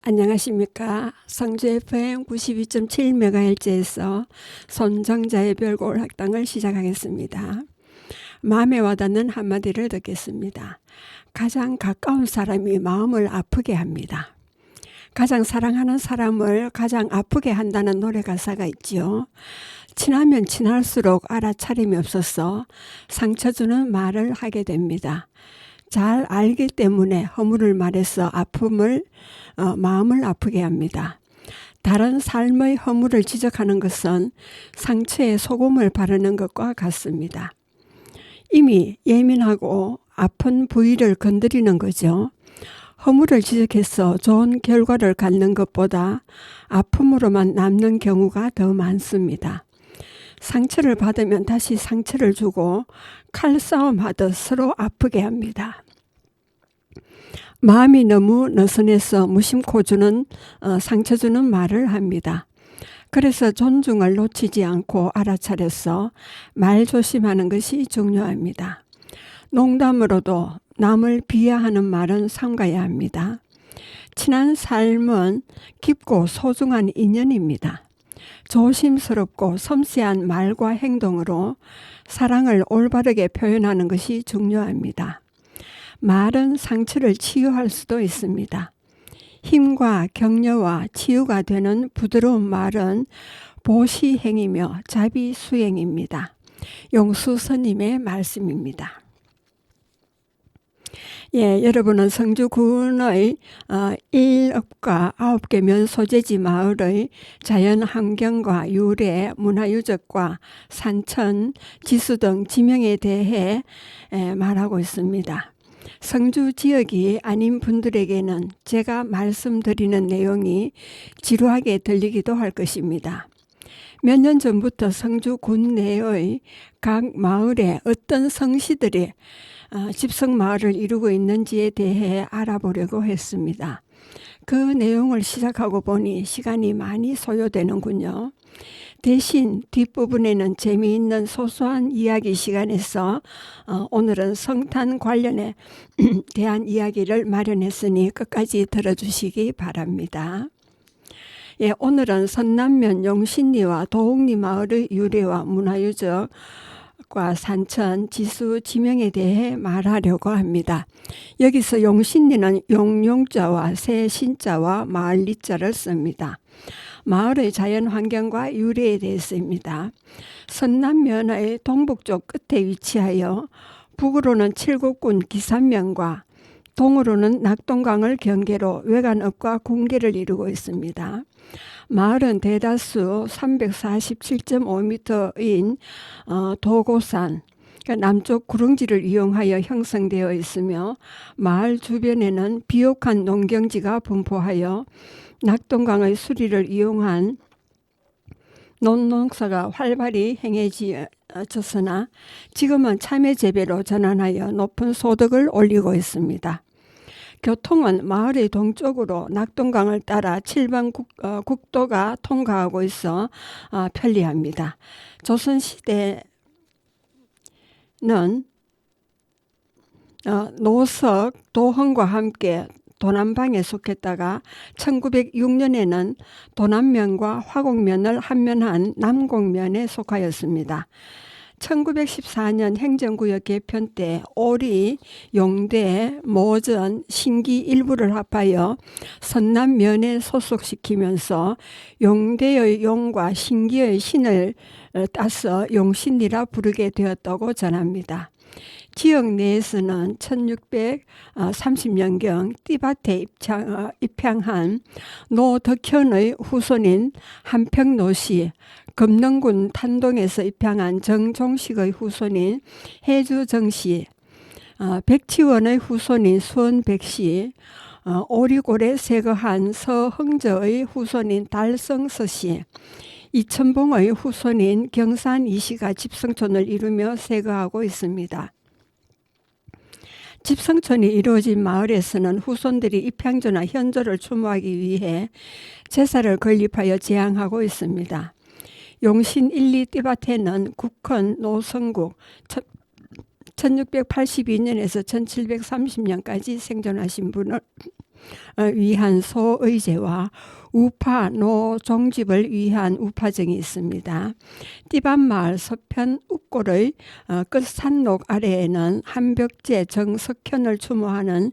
안녕하십니까. 성주 FM 92.7MHz에서 손정자의 별골 학당을 시작하겠습니다. 마음에 와닿는 한마디를 듣겠습니다. 가장 가까운 사람이 마음을 아프게 합니다. 가장 사랑하는 사람을 가장 아프게 한다는 노래 가사가 있지요. 친하면 친할수록 알아차림이 없어서 상처 주는 말을 하게 됩니다. 잘 알기 때문에 허물을 말해서 마음을 아프게 합니다. 다른 삶의 허물을 지적하는 것은 상처에 소금을 바르는 것과 같습니다. 이미 예민하고 아픈 부위를 건드리는 거죠. 허물을 지적해서 좋은 결과를 갖는 것보다 아픔으로만 남는 경우가 더 많습니다. 상처를 받으면 다시 상처를 주고 칼싸움하듯 서로 아프게 합니다. 마음이 너무 느슨해서 무심코 상처 주는 말을 합니다. 그래서 존중을 놓치지 않고 알아차려서 말 조심하는 것이 중요합니다. 농담으로도 남을 비하하는 말은 삼가야 합니다. 친한 삶은 깊고 소중한 인연입니다. 조심스럽고 섬세한 말과 행동으로 사랑을 올바르게 표현하는 것이 중요합니다. 말은 상처를 치유할 수도 있습니다. 힘과 격려와 치유가 되는 부드러운 말은 보시행이며 자비수행입니다. 용수스님의 말씀입니다. 여러분은 성주군의 1읍과 9개 면소재지 마을의 자연 환경과 유래, 문화유적과 산천, 지수 등 지명에 대해 말하고 있습니다. 성주 지역이 아닌 분들에게는 제가 말씀드리는 내용이 지루하게 들리기도 할 것입니다. 몇 년 전부터 성주군 내의 각 마을에 어떤 성씨들이 집성마을을 이루고 있는지에 대해 알아보려고 했습니다. 그 내용을 시작하고 보니 시간이 많이 소요되는군요. 대신 뒷부분에는 재미있는 소소한 이야기 시간에서 오늘은 성탄 관련에 대한 이야기를 마련했으니 끝까지 들어주시기 바랍니다. 오늘은 선남면 용신리와 도옥리 마을의 유래와 문화유적 과 산천, 지수, 지명에 대해 말하려고 합니다. 여기서 용신리는 용용자와 새신자와 마을리자를 씁니다. 마을의 자연 환경과 유래에 대해서입니다. 선남면의 동북쪽 끝에 위치하여 북으로는 칠곡군 기산면과 동으로는 낙동강을 경계로 외관읍과 궁계를 이루고 있습니다. 마을은 대다수 347.5m인 도고산, 남쪽 구릉지를 이용하여 형성되어 있으며 마을 주변에는 비옥한 농경지가 분포하여 낙동강의 수리를 이용한 논농사가 활발히 행해졌으나 지금은 참외 재배로 전환하여 높은 소득을 올리고 있습니다. 교통은 마을의 동쪽으로 낙동강을 따라 7번 국도가 통과하고 있어 편리합니다. 조선시대는 노석, 도헌과 함께 도남방에 속했다가 1906년에는 도남면과 화곡면을 함면한 남곡면에 속하였습니다. 1914년 행정구역 개편 때 오리, 용대, 모전, 신기 일부를 합하여 선남면에 소속시키면서 용대의 용과 신기의 신을 따서 용신리라 부르게 되었다고 전합니다. 지역 내에서는 1630년경 띠밭에 입향한 노덕현의 후손인 한평노씨, 금능군 탄동에서 입향한 정종식의 후손인 해주정씨, 백치원의 후손인 수원백씨, 오리골에 세거한 서흥저의 후손인 달성서씨, 이천봉의 후손인 경산이씨가 집성촌을 이루며 세거하고 있습니다. 집성촌이 이루어진 마을에서는 후손들이 입향조나 현조를 추모하기 위해 제사를 건립하여 제항하고 있습니다. 용신 1, 2 띠밭에는 국헌 노성국 1682년에서 1730년까지 생존하신 분을 위한 소의제와 우파 노종집을 위한 우파정이 있습니다. 띠밭마을 서편 욱골의 끝산록 아래에는 한벽제 정석현을 추모하는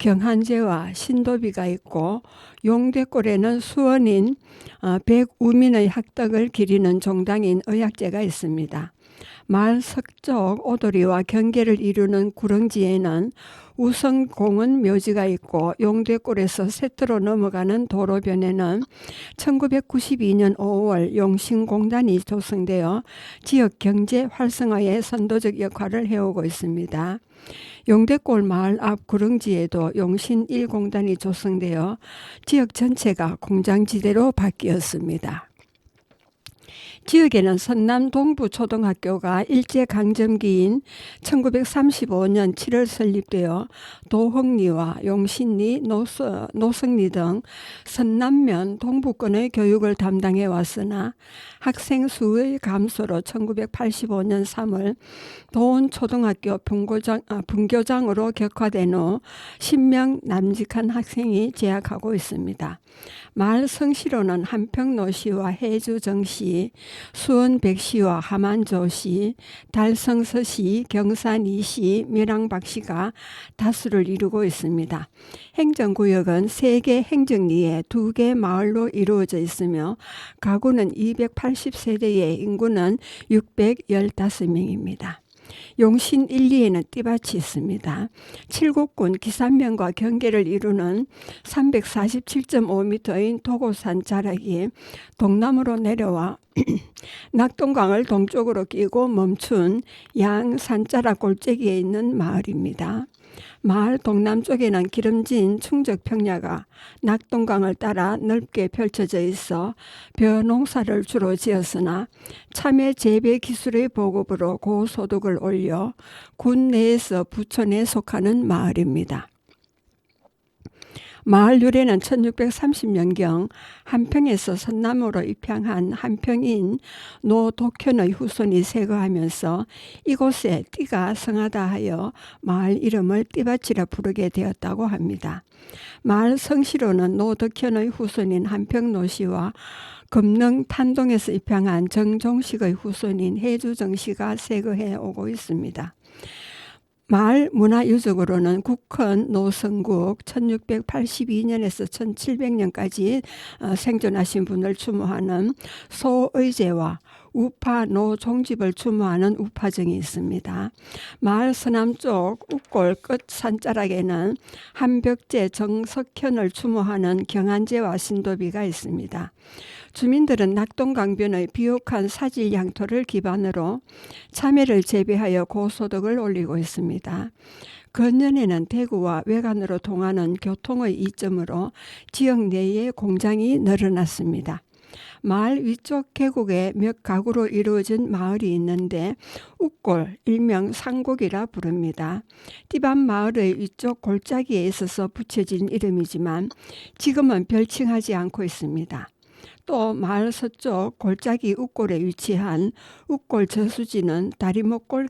경한제와 신도비가 있고, 용대골에는 수원인 백우민의 학덕을 기리는 종당인 의학제가 있습니다. 마을 서쪽 오도리와 경계를 이루는 구릉지에는 우성공은 묘지가 있고, 용대골에서 세트로 넘어가는 도로변에는 1992년 5월 용신공단이 조성되어 지역 경제 활성화에 선도적 역할을 해오고 있습니다. 용대골 마을 앞 구릉지에도 용신 1공단이 조성되어 지역 전체가 공장지대로 바뀌었습니다. 지역에는 선남 동부초등학교가 일제강점기인 1935년 7월 설립되어 도흥리와 용신리, 노성리 등 선남면 동부권의 교육을 담당해 왔으나 학생 수의 감소로 1985년 3월 도원초등학교 분교장으로 격화된 후 10명 남직한 학생이 재학하고 있습니다. 마을 성시로는 한평노시와 해주정시, 수원백시와 함안조시, 달성서시, 경산이시, 밀양박시가 다수를 이루고 있습니다. 행정구역은 3개 행정리에 2개 마을로 이루어져 있으며 가구는 280세대에 인구는 615명입니다. 용신 1, 2에는 띠밭이 있습니다. 칠곡군 기산면과 경계를 이루는 347.5m인 도고산 자락이 동남으로 내려와 낙동강을 동쪽으로 끼고 멈춘 양 산자락 골짜기에 있는 마을입니다. 마을 동남쪽에는 기름진 충적평야가 낙동강을 따라 넓게 펼쳐져 있어 벼농사를 주로 지었으나 참외 재배 기술의 보급으로 고소득을 올려 군 내에서 부천에 속하는 마을입니다. 마을 유래는 1630년경 한평에서 선남으로 입향한 한평인 노독현의 후손이 세거하면서 이곳에 띠가 성하다 하여 마을 이름을 띠밭이라 부르게 되었다고 합니다. 마을 성시로는 노덕현의 후손인 한평노씨와 금능 탄동에서 입향한 정종식의 후손인 해주정씨가 세거해 오고 있습니다. 마을 문화유적으로는 국헌 노성국 1682년에서 1700년까지 생존하신 분을 추모하는 소의제와 우파 노종집을 추모하는 우파정이 있습니다. 마을 서남쪽 욱골 끝 산자락에는 한벽제 정석현을 추모하는 경한제와 신도비가 있습니다. 주민들은 낙동강변의 비옥한 사질 양토를 기반으로 참외를 재배하여 고소득을 올리고 있습니다. 근년에는 대구와 외관으로 통하는 교통의 이점으로 지역 내에 공장이 늘어났습니다. 마을 위쪽 계곡에 몇 가구로 이루어진 마을이 있는데 욱골, 일명 상곡이라 부릅니다. 띠밭 마을의 위쪽 골짜기에 있어서 붙여진 이름이지만 지금은 별칭하지 않고 있습니다. 또 마을 서쪽 골짜기 욱골에 위치한 욱골 저수지는 다리목골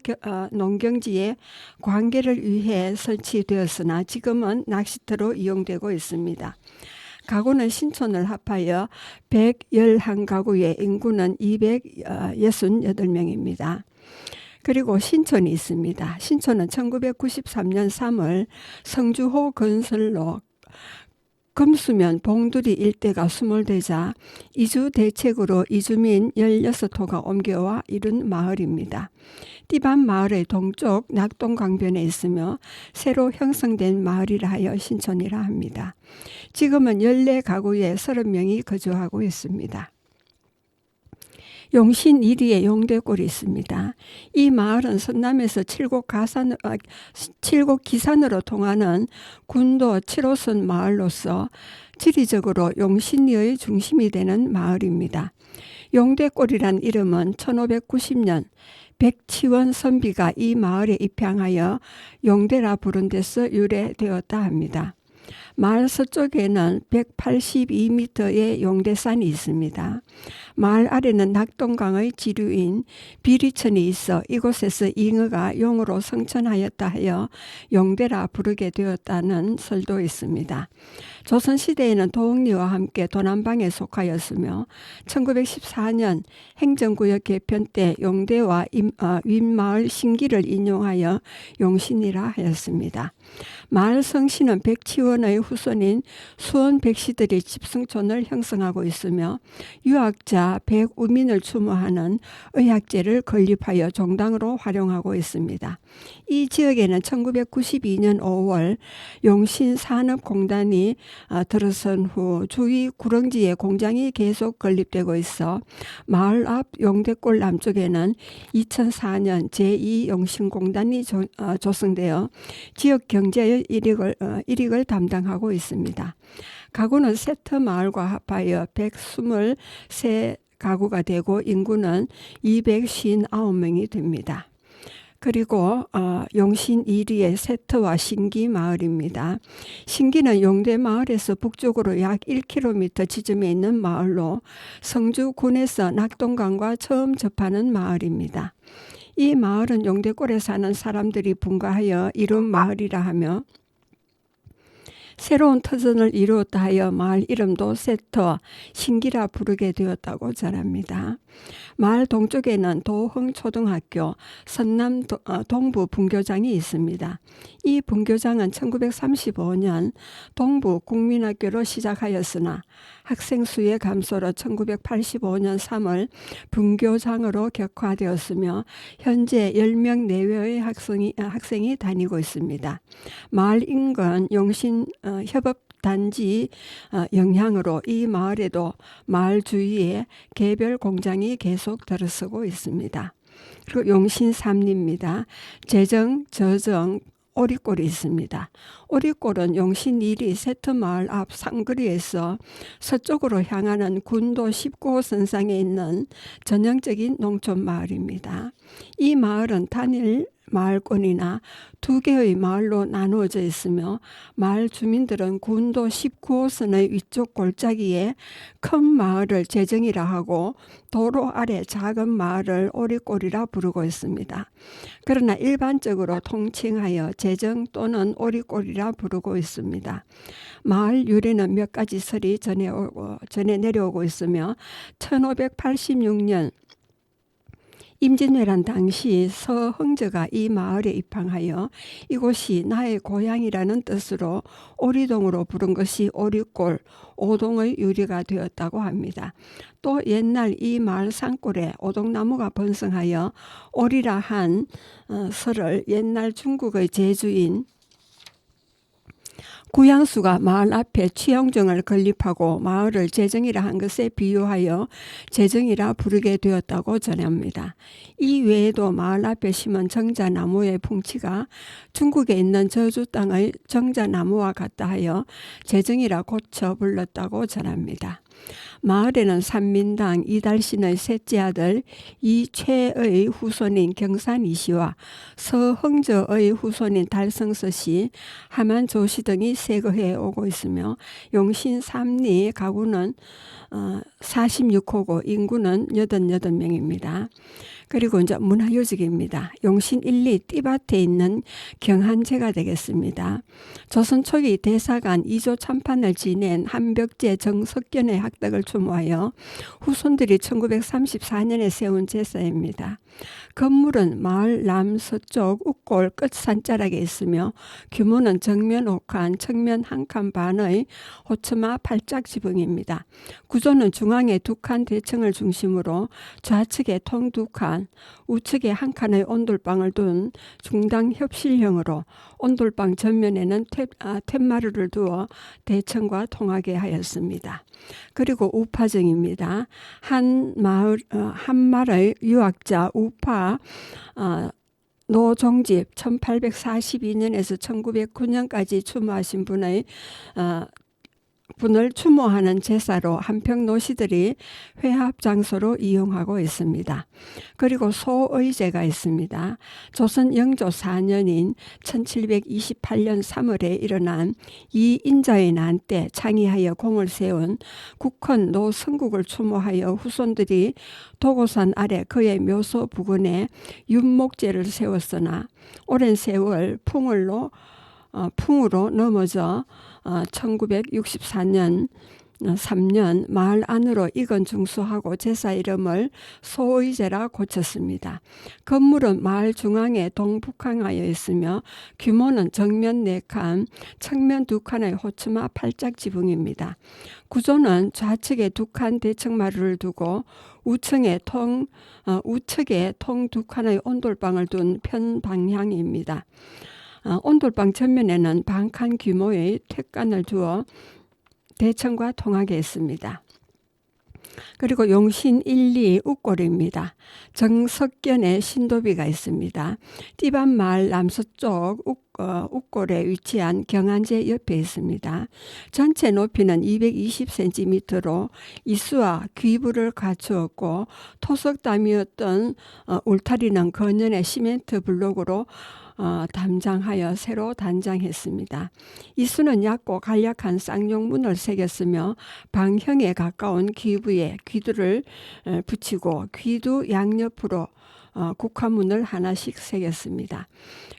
농경지에 관계를 위해 설치되었으나 지금은 낚시터로 이용되고 있습니다. 가구는 신촌을 합하여 111가구의 인구는 268명입니다. 그리고 신촌이 있습니다. 신촌은 1993년 3월 성주호 건설로 금수면 봉두리 일대가 수몰되자 이주 대책으로 이주민 16호가 옮겨와 이룬 마을입니다. 띠밭 마을의 동쪽 낙동강변에 있으며 새로 형성된 마을이라 하여 신촌이라 합니다. 지금은 14가구에 30명이 거주하고 있습니다. 용신 1위에 용대골이 있습니다. 이 마을은 선남에서 칠곡 기산으로 통하는 군도 7호선 마을로서 지리적으로 용신리의 중심이 되는 마을입니다. 용대골이란 이름은 1590년 백치원 선비가 이 마을에 입향하여 용대라 부른 데서 유래되었다 합니다. 마을 서쪽에는 182m의 용대산이 있습니다. 마을 아래는 낙동강의 지류인 비리천이 있어 이곳에서 잉어가 용으로 성천하였다 하여 용대라 부르게 되었다는 설도 있습니다. 조선시대에는 도흥리와 함께 도남방에 속하였으며 1914년 행정구역 개편 때 용대와 윗마을 신기를 인용하여 용신이라 하였습니다. 마을 성씨는 백치원의 후손인 수원 백씨들이 집승촌을 형성하고 있으며 유학자 백우민을 추모하는 의학제를 건립하여 종당으로 활용하고 있습니다. 이 지역에는 1992년 5월 용신산업공단이 들어선 후 주위 구릉지에 공장이 계속 건립되고 있어 마을 앞 용대골 남쪽에는 2004년 제2용신공단이 조성되어 지역 경제의 일익을 담당하고 있습니다. 가구는 세터마을과 합하여 123가구가 되고 인구는 259명이 됩니다. 그리고 용신 1위의 세터와 신기 마을입니다. 신기는 용대 마을에서 북쪽으로 약 1km 지점에 있는 마을로 성주군에서 낙동강과 처음 접하는 마을입니다. 이 마을은 용대골에 사는 사람들이 분가하여 이룬 마을이라 하며 새로운 터전을 이루었다 하여 마을 이름도 세터, 신기라 부르게 되었다고 전합니다. 마을 동쪽에는 도흥초등학교, 선남 동부 분교장이 있습니다. 이 분교장은 1935년 동부 국민학교로 시작하였으나 학생 수의 감소로 1985년 3월 분교장으로 격화되었으며 현재 10명 내외의 학생이 다니고 있습니다. 마을 인근 용신 협업단지 영향으로 이 마을에도 마을 주위에 개별 공장이 계속 들어서고 있습니다. 그리고 용신 삼리입니다. 재정, 저정, 오리골이 있습니다. 오리골은 용신 1위 세터마을 앞 상거리에서 서쪽으로 향하는 군도 19호 선상에 있는 전형적인 농촌 마을입니다. 이 마을은 단일 마을권이나 두 개의 마을로 나누어져 있으며 마을 주민들은 군도 19호선의 위쪽 골짜기에 큰 마을을 재정이라 하고 도로 아래 작은 마을을 오리골이라 부르고 있습니다. 그러나 일반적으로 통칭하여 재정 또는 오리골이라 부르고 있습니다. 마을 유래는 몇 가지 설이 전해 내려오고 있으며 1586년 임진왜란 당시 서흥저가 이 마을에 입항하여 이곳이 나의 고향이라는 뜻으로 오리동으로 부른 것이 오리골, 오동의 유래가 되었다고 합니다. 또 옛날 이 마을 산골에 오동나무가 번성하여 오리라 한 설을 옛날 중국의 제주인 구양수가 마을 앞에 취영정을 건립하고 마을을 재정이라 한 것에 비유하여 재정이라 부르게 되었다고 전합니다. 이 외에도 마을 앞에 심은 정자나무의 풍치가 중국에 있는 저주 땅의 정자나무와 같다 하여 재정이라 고쳐 불렀다고 전합니다. 마을에는 산민당 이달신의 셋째 아들 이최의 후손인 경산이씨와 서흥저의 후손인 달성서씨, 하만조씨 등이 세거해 오고 있으며 용신 삼리 가구는 46호고 인구는 88명입니다. 그리고 이제 문화유적입니다. 용신 1리 띠밭에 있는 경한제가 되겠습니다. 조선 초기 대사관 2조 참판을 지낸 한벽제 정석견의 학덕을 추모하여 후손들이 1934년에 세운 제사입니다. 건물은 마을 남서쪽 uk골 끝 산자락에 있으며 규모는 정면 5칸, 측면 1칸 반의 호처마 8짝 지붕입니다. 구조는 중앙에 2칸 대청을 중심으로 좌측에 통 2칸, 우측에 1칸의 온돌방을 둔 중당 협실형으로 온돌방 전면에는 툇마루를 두어 대청과 통하게 하였습니다. 그리고 우파정입니다. 한 말의 유학자 우파 노종집 1842년에서 1909년까지 추모하신 분의 분을 추모하는 제사로 한평 노시들이 회합 장소로 이용하고 있습니다. 그리고 소의제가 있습니다. 조선 영조 4년인 1728년 3월에 일어난 이인자의 난 때 창의하여 공을 세운 국헌 노성국을 추모하여 후손들이 도고산 아래 그의 묘소 부근에 윤목제를 세웠으나 오랜 세월 풍으로 넘어져 1964년 3년 마을 안으로 이건 중수하고 제사 이름을 소의제라 고쳤습니다. 건물은 마을 중앙에 동북향하여 있으며 규모는 정면 4칸, 측면 2칸의 호추마 8짝 지붕입니다. 구조는 좌측에 2칸 대청마루를 두고 우측에 통 2칸의 온돌방을 둔 편방향입니다. 온돌방 전면에는 반칸 규모의 퇴간을 두어 대청과 통하게 했습니다. 그리고 용신 1, 2 웃골입니다. 정석견에 신도비가 있습니다. 띠반마을 남서쪽 웃골에 위치한 경안제 옆에 있습니다. 전체 높이는 220cm로 이수와 귀부를 갖추었고 토석담이었던 울타리는 건연의 시멘트 블록으로 담장하여 새로 단장했습니다. 이수는 얕고 간략한 쌍용문을 새겼으며 방형에 가까운 귀부에 귀두를 붙이고 귀두 양옆으로 국화문을 하나씩 새겼습니다.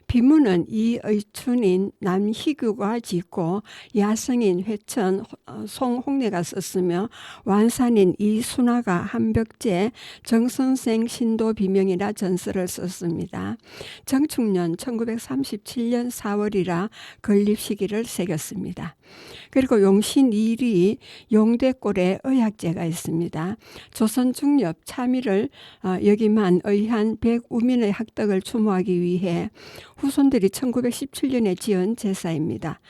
비문은 이의춘인 남희규가 짓고 야성인 회천 송홍래가 썼으며 완산인 이순화가 한벽제 정선생 신도 비명이라 전설을 썼습니다. 정축년 1937년 4월이라 건립 시기를 새겼습니다. 그리고 용신 1위 용대골에 의학제가 있습니다. 조선 중엽 참의를 역임한 의한 백우민의 학덕을 추모하기 위해 후손들이 1917년에 지은 제사입니다.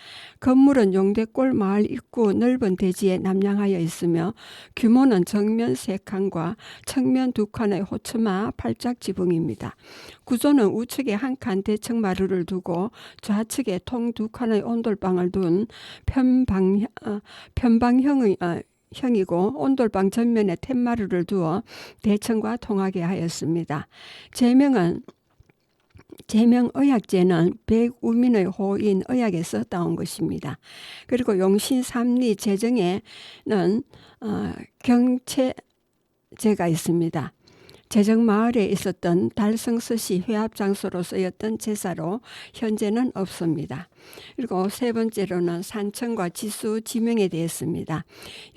건물은 용대골 마을 입구 넓은 대지에 남양하여 있으며 규모는 정면 3칸과 측면 2칸의 호추마 8짝 지붕입니다. 구조는 우측에 1칸 대청마루를 두고 좌측에 통 2칸의 온돌방을 둔 편방형이고 온돌방 전면에 툇마루를 두어 대청과 통하게 하였습니다. 제명의학제는 백우민의 호인 의학에서 따온 것입니다. 그리고 용신 3리 제정에는 경채제가 있습니다. 제정 마을에 있었던 달성서시 회합 장소로 쓰였던 제사로 현재는 없습니다. 그리고 세 번째로는 산청과 지수 지명에 대했습니다.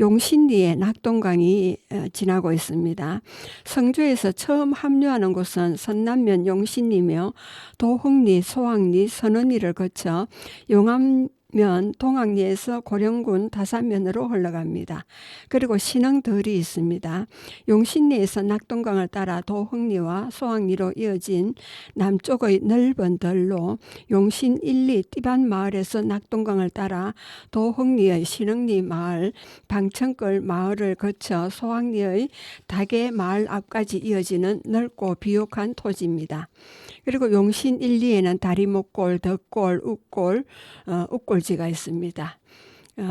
용신리에 낙동강이 지나고 있습니다. 성주에서 처음 합류하는 곳은 선남면 용신리며 도흥리, 소학리, 선언리를 거쳐 용암면 동학리에서 고령군 다산면으로 흘러갑니다. 그리고 신흥들이 있습니다. 용신리에서 낙동강을 따라 도흥리와 소학리로 이어진 남쪽의 넓은 들로 용신 1, 2 띠반 마을에서 낙동강을 따라 도흥리의 신흥리 마을, 방천골 마을을 거쳐 소학리의 닭의 마을 앞까지 이어지는 넓고 비옥한 토지입니다. 그리고 용신 1, 2에는 다리목골, 덕골, 웃골지가 있습니다.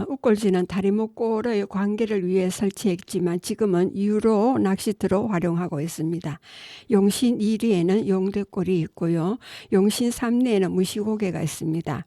웃골지는 다리목골의 관계를 위해 설치했지만 지금은 유로 낚시터로 활용하고 있습니다. 용신 2리에는 용대골이 있고요. 용신 3리에는 무시고개가 있습니다.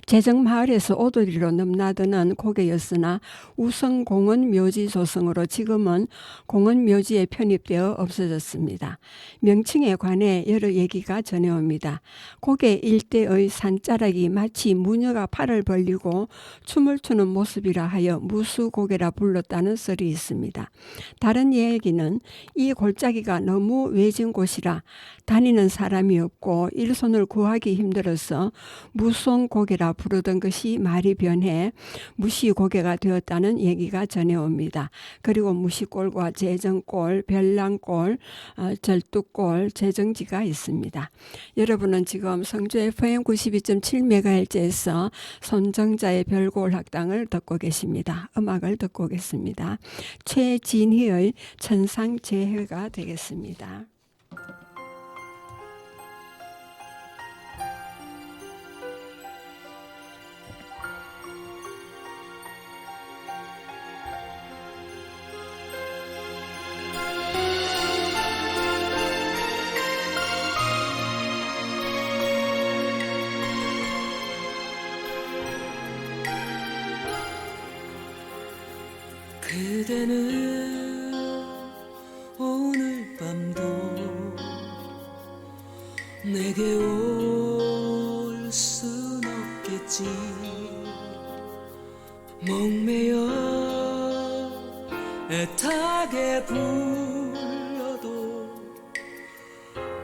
제정마을에서 오도리로 넘나드는 고개였으나 우성 공원 묘지 조성으로 지금은 공원 묘지에 편입되어 없어졌습니다. 명칭에 관해 여러 얘기가 전해옵니다. 고개 일대의 산자락이 마치 무녀가 팔을 벌리고 춤을 추는 모습이라 하여 무수고개라 불렀다는 썰이 있습니다. 다른 얘기는 이 골짜기가 너무 외진 곳이라 다니는 사람이 없고 일손을 구하기 힘들어서 무송고개라 부르던 것이 말이 변해 무시고개가 되었다는 얘기가 전해옵니다. 그리고 무시골과 제정골, 별랑골, 절뚝골, 제정지가 있습니다. 여러분은 지금 성주 FM 92.7MHz에서 손정자의 별골 학당을 듣고 계십니다. 음악을 듣고 오겠습니다. 최진희의 천상재회가 되겠습니다. 그대는 오늘 밤도 내게 올 순 없겠지. 목매여 애타게 불러도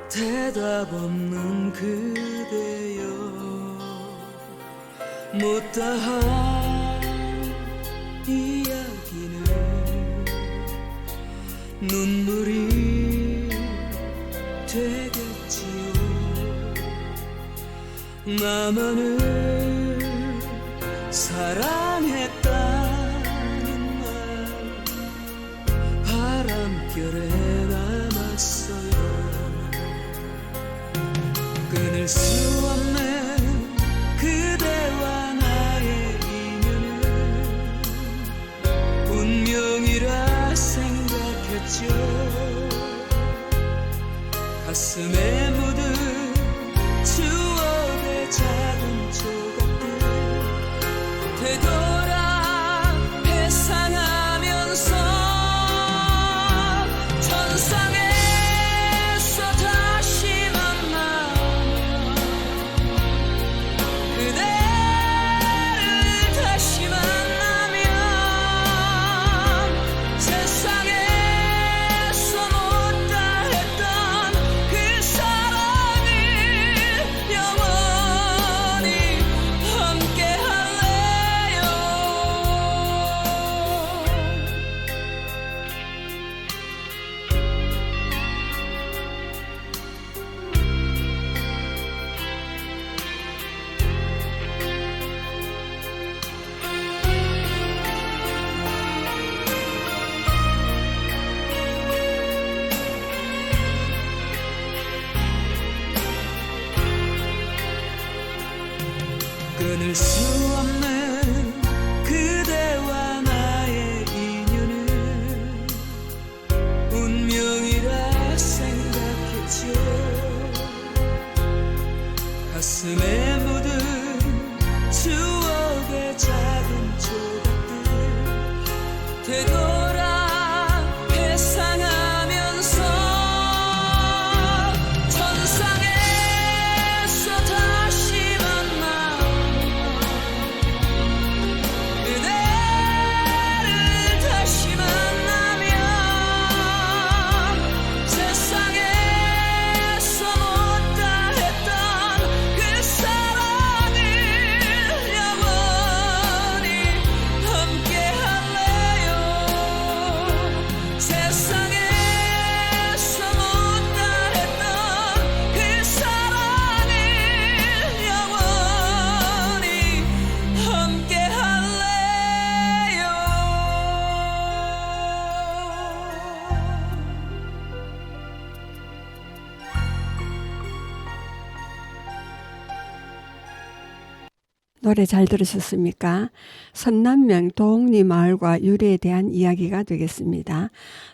대답 없는 그대여, 못다한 이야기는 눈물이 되겠지요. 나만을 사랑했다는 말 바람결에 남았어요. 끊을 수 없는 그대와 나의 인연은 운명이라 생각했죠. 가슴에 묻은 추억의 작은 조각들 되돌아 회상하면서 천상에서 다시 만나면 그대를 다시 만나면 세상에서 못다 했던 그 사랑을 영원히 함께 할래요. 끊을 수 없는 그대와 나의 인연은 운명이라 생각했죠. 가슴에 묻은 추억의 작은 조각들 되돌아 회상하면서 천상에서 다시 만나면 그대를 다시 만나면 세상에서 못다 했던 그 사랑을 영원히 함께 할래요. 세상에서 못다 했던 그 사랑을 영원히 함께 할래요. 노래 잘 들으셨습니까? 선남명 도홍리 마을과 유래에 대한 이야기가 되겠습니다.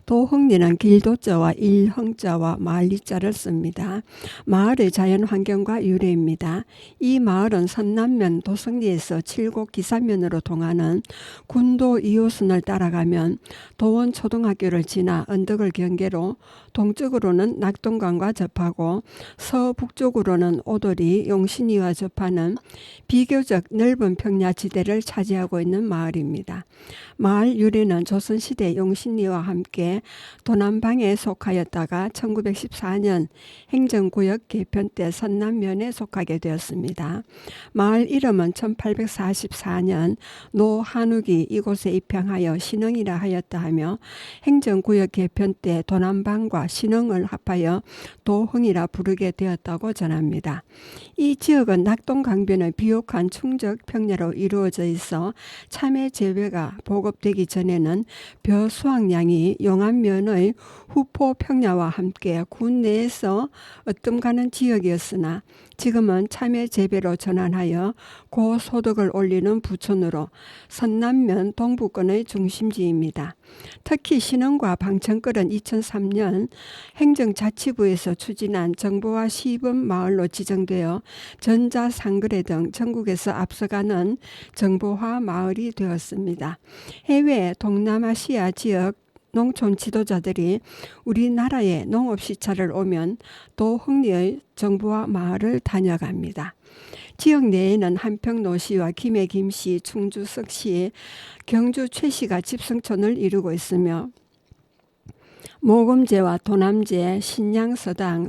도홍리는 길도자와 일흥자와 마을리자를 씁니다. 마을의 자연 환경과 유래입니다. 이 마을은 선남면 도성리에서 칠곡 기사면으로 통하는 군도 2호선을 따라가면 도원초등학교를 지나 언덕을 경계로 동쪽으로는 낙동강과 접하고 서북쪽으로는 오도리, 용신리와 접하는 비교적 넓은 평야지대를 차지하고 있는 마을입니다. 마을 유래는 조선시대 용신리와 함께 도남방에 속하였다가 1914년 행정구역 개편 때 선남면에 속하게 되었습니다. 마을 이름은 1844년 노한욱이 이곳에 입향하여 신흥이라 하였다 하며 행정구역 개편 때 도남방과 신흥을 합하여 도흥이라 부르게 되었다고 전합니다. 이 지역은 낙동강변의 비옥한 충적 평야로 이루어져 있어 참외 재배가 보급되기 전에는 벼 수확량이 용안면의 후포 평야와 함께 군 내에서 으뜸가는 지역이었으나 지금은 참외 재배로 전환하여 고소득을 올리는 부촌으로 선남면 동부권의 중심지입니다. 특히 신흥과 방천끌은 2003년 행정자치부에서 추진한 정보화 시범 마을로 지정되어 전자상거래 등 전국에서 앞서가는 정보화 마을이 되었습니다. 해외 동남아시아 지역 농촌 지도자들이 우리나라에 농업시찰을 오면 도흥리의 정부와 마을을 다녀갑니다. 지역 내에는 한평노시와 김해 김씨, 충주 석씨, 경주 최씨가 집성촌을 이루고 있으며 모금제와 도남제, 신양서당,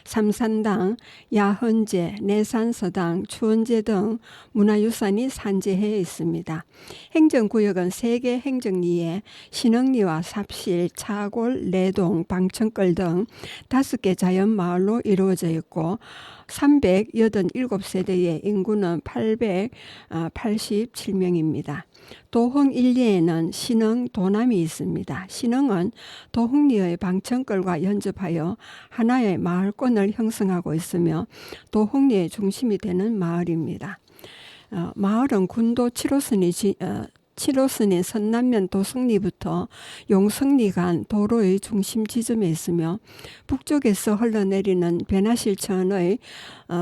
삼산당, 야헌제, 내산서당, 추원제 등 문화유산이 산재해 있습니다. 행정구역은 3개 행정리에 신흥리와 삽실, 차골, 내동, 방천걸 등 5개 자연마을로 이루어져 있고 387세대의 인구는 887명입니다. 도흥 일리에는 신흥, 도남이 있습니다. 신흥은 도흥리의 방천걸과 연접하여 하나의 마을권을 형성하고 있으며 도흥리의 중심이 되는 마을입니다. 마을은 군도 7호선인 선남면 도성리부터 용성리 간 도로의 중심 지점에 있으며 북쪽에서 흘러내리는 변화실천의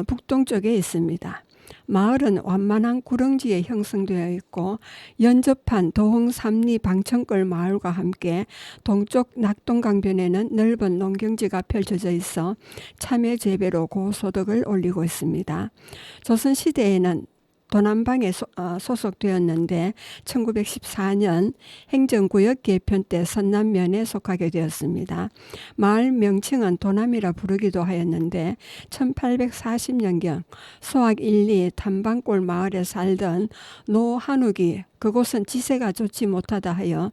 북동쪽에 있습니다. 마을은 완만한 구릉지에 형성되어 있고 연접한 도흥 삼리 방천걸 마을과 함께 동쪽 낙동강변에는 넓은 농경지가 펼쳐져 있어 참외 재배로 고소득을 올리고 있습니다. 조선시대에는 도남방에 소속되었는데 1914년 행정구역 개편 때 선남면에 속하게 되었습니다. 마을 명칭은 도남이라 부르기도 하였는데 1840년경 소학 1리 탐방골 마을에 살던 노한욱이 그곳은 지세가 좋지 못하다 하여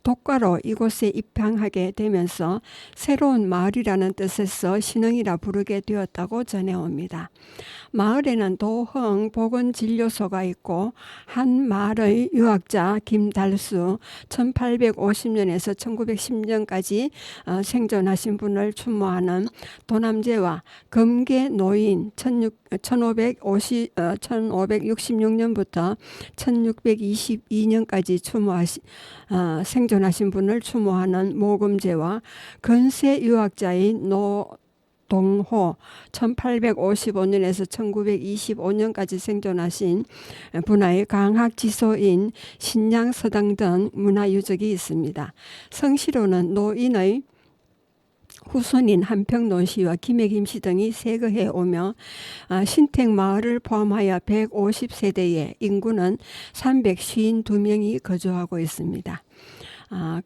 독가로 이곳에 입항하게 되면서 새로운 마을이라는 뜻에서 신흥이라 부르게 되었다고 전해옵니다. 마을에는 도흥 보건진료소가 있고 한 마을의 유학자 김달수 1850년에서 1910년까지 생존하신 분을 추모하는 도남제와 금계 노인 1566년부터 1622년까지 생존하신 분을 추모하는 모금제와 근세 유학자인 노동호 1855년에서 1925년까지 생존하신 분의 강학지소인 신양서당 등 문화유적이 있습니다. 성시로는 노인의 후손인 한평노시와 김해 김씨 등이 세거해 오며 신택마을을 포함하여 150세대의 인구는 352명이 거주하고 있습니다.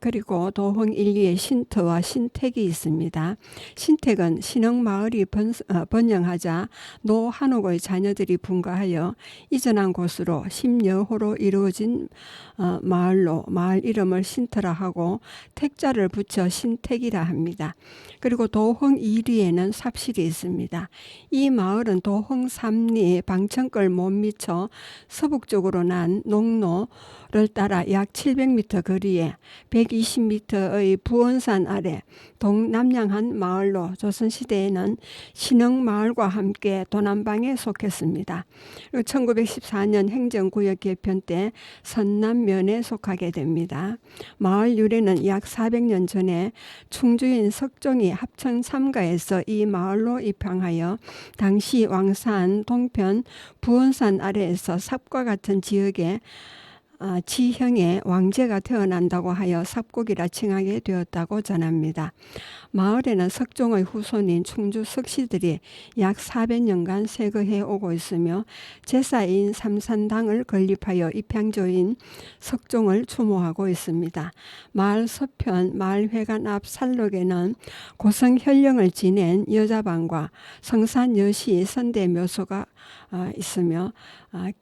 그리고 도흥 일리에 신터와 신택이 있습니다. 신택은 신흥마을이 번영하자 노한옥의 자녀들이 분가하여 이전한 곳으로 10여호로 이루어진 마을로 마을 이름을 신터라 하고 택자를 붙여 신택이라 합니다. 그리고 도흥 2리에는 삽실이 있습니다. 이 마을은 도흥 3리 방천걸 못 미쳐 서북쪽으로 난 농로를 따라 약 700m 거리에 120m의 부원산 아래 동남향한 마을로 조선시대에는 신흥마을과 함께 도남방에 속했습니다. 1914년 행정구역 개편 때 선남면에 속하게 됩니다. 마을 유래는 약 400년 전에 충주인 석종이 합천 삼가에서 이 마을로 입항하여 당시 왕산 동편 부원산 아래에서 삽과 같은 지역에 지형의 왕제가 태어난다고 하여 삽곡이라 칭하게 되었다고 전합니다. 마을에는 석종의 후손인 충주 석씨들이 약 400년간 세거해 오고 있으며 제사인 삼산당을 건립하여 입향조인 석종을 추모하고 있습니다. 마을 서편 마을회관 앞 산록에는 고성현령을 지낸 여자방과 성산여시 선대묘소가 있으며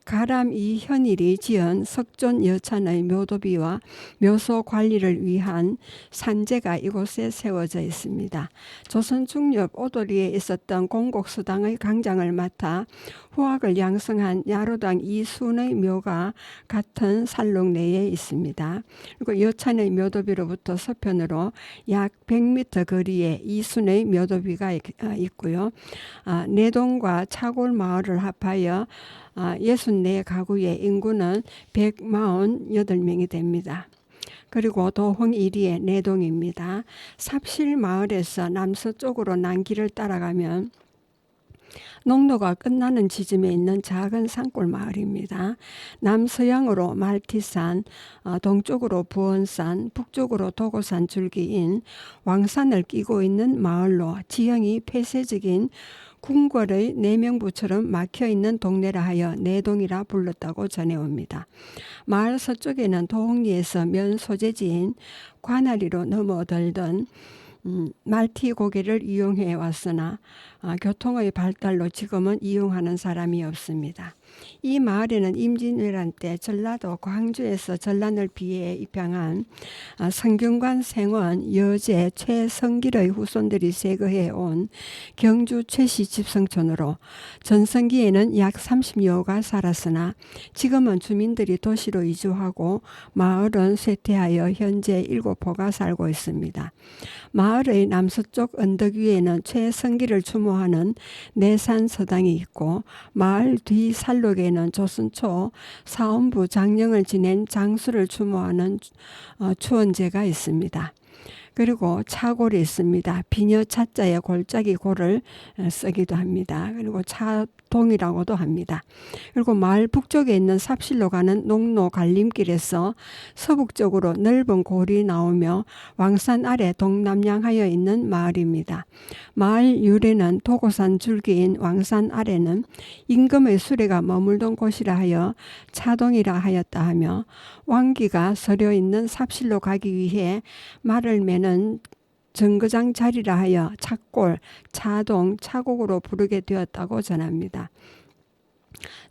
가람 이현일이 지은 석존 여찬의 묘도비와 묘소 관리를 위한 산재가 이곳에 세워져 있습니다. 조선 중엽 오도리에 있었던 공곡수당의 강장을 맡아 후학을 양성한 야로당 이순의 묘가 같은 산록 내에 있습니다. 그리고 여찬의 묘도비로부터 서편으로 약 100m 거리에 이순의 묘도비가 있고요. 내동과 차골 마을을 합하여 64가구의 인구는 148명이 됩니다. 그리고 도흥 1리의 내동입니다. 삽실 마을에서 남서쪽으로 난 길을 따라가면 농로가 끝나는 지점에 있는 작은 산골 마을입니다. 남서향으로 말티산, 동쪽으로 부원산, 북쪽으로 도고산 줄기인 왕산을 끼고 있는 마을로 지형이 폐쇄적인 궁궐의 내명부처럼 막혀있는 동네라 하여 내동이라 불렀다고 전해옵니다. 마을 서쪽에는 도홍리에서 면 소재지인 관아리로 넘어들던 말티 고개를 이용해 왔으나 교통의 발달로 지금은 이용하는 사람이 없습니다. 이 마을에는 임진왜란 때 전라도 광주에서 전란을 비해 입양한 성균관 생원 여제 최성길의 후손들이 세거해 온 경주 최씨 집성촌으로 전성기에는 약 30여가 살았으나 지금은 주민들이 도시로 이주하고 마을은 쇠퇴하여 현재 7호가 살고 있습니다. 마을의 남서쪽 언덕 위에는 최성길을 추모하는 내산서당이 있고 마을 뒤 산록에는 조선초 사원부 장령을 지낸 장수를 추모하는 추원제가 있습니다. 그리고 차골이 있습니다. 비녀 차자에 골짜기 골을 쓰기도 합니다. 그리고 차동이라고도 합니다. 그리고 마을 북쪽에 있는 삽실로 가는 농로 갈림길에서 서북쪽으로 넓은 골이 나오며 왕산 아래 동남향하여 있는 마을입니다. 마을 유래는 도고산 줄기인 왕산 아래는 임금의 수레가 머물던 곳이라 하여 차동이라 하였다 하며 왕기가 서려 있는 삽실로 가기 위해 말을 매는 정거장 자리라 하여 차골, 차동, 차곡으로 부르게 되었다고 전합니다.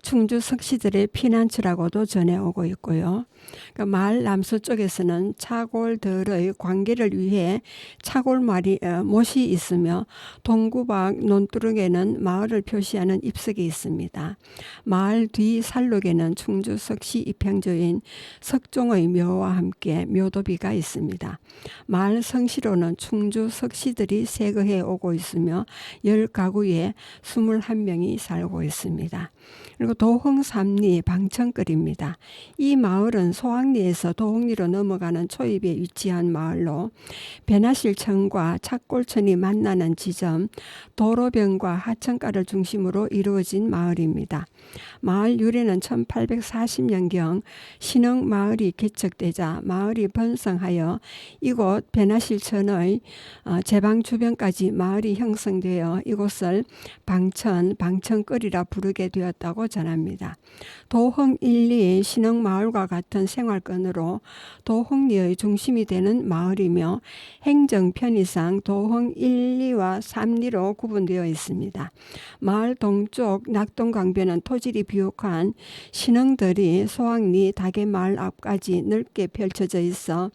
충주 석시들의 피난처라고도 전해오고 있고요. 그러니까 마을 남서쪽에서는 차골들의 관계를 위해 차골말이 못이 있으며 동구박 논두렁에는 마을을 표시하는 입석이 있습니다. 마을 뒤 산록에는 충주 석시 입향조인 석종의 묘와 함께 묘도비가 있습니다. 마을 성시로는 충주 석시들이 세거해 오고 있으며 10가구에 21명이 살고 있습니다. 그리고 도흥 삼리 방천거리입니다. 이 마을은 소학리에서 도흥리로 넘어가는 초입에 위치한 마을로 배나실천과 착골천이 만나는 지점 도로변과 하천가를 중심으로 이루어진 마을입니다. 마을 유래는 1840년경 신흥마을이 개척되자 마을이 번성하여 이곳 배나실천의 제방 주변까지 마을이 형성되어 이곳을 방천거리라 부르게 되었다고 전합니다. 도흥 1, 2 신흥마을과 같은 생활권으로 도흥리의 중심이 되는 마을이며 행정 편의상 도흥 1, 2와 3리로 구분되어 있습니다. 마을 동쪽 낙동강변은 토질이 비옥한 신흥들이 소학리 다계마을 앞까지 넓게 펼쳐져 있어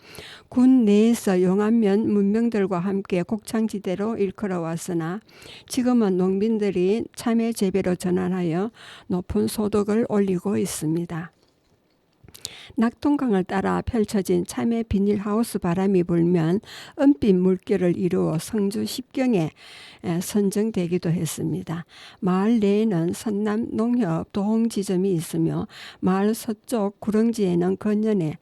군 내에서 용안면 문명들과 함께 곡창지대로 일컬어왔으나 지금은 농민들이 참외 재배로 전환하여 높은 소득을 올리고 있습니다. 낙동강을 따라 펼쳐진 참외 비닐하우스 바람이 불면 은빛 물결을 이루어 성주 10경에 선정되기도 했습니다. 마을 내에는 선남 농협 도홍지점이 있으며 마을 서쪽 구릉지에는 건년에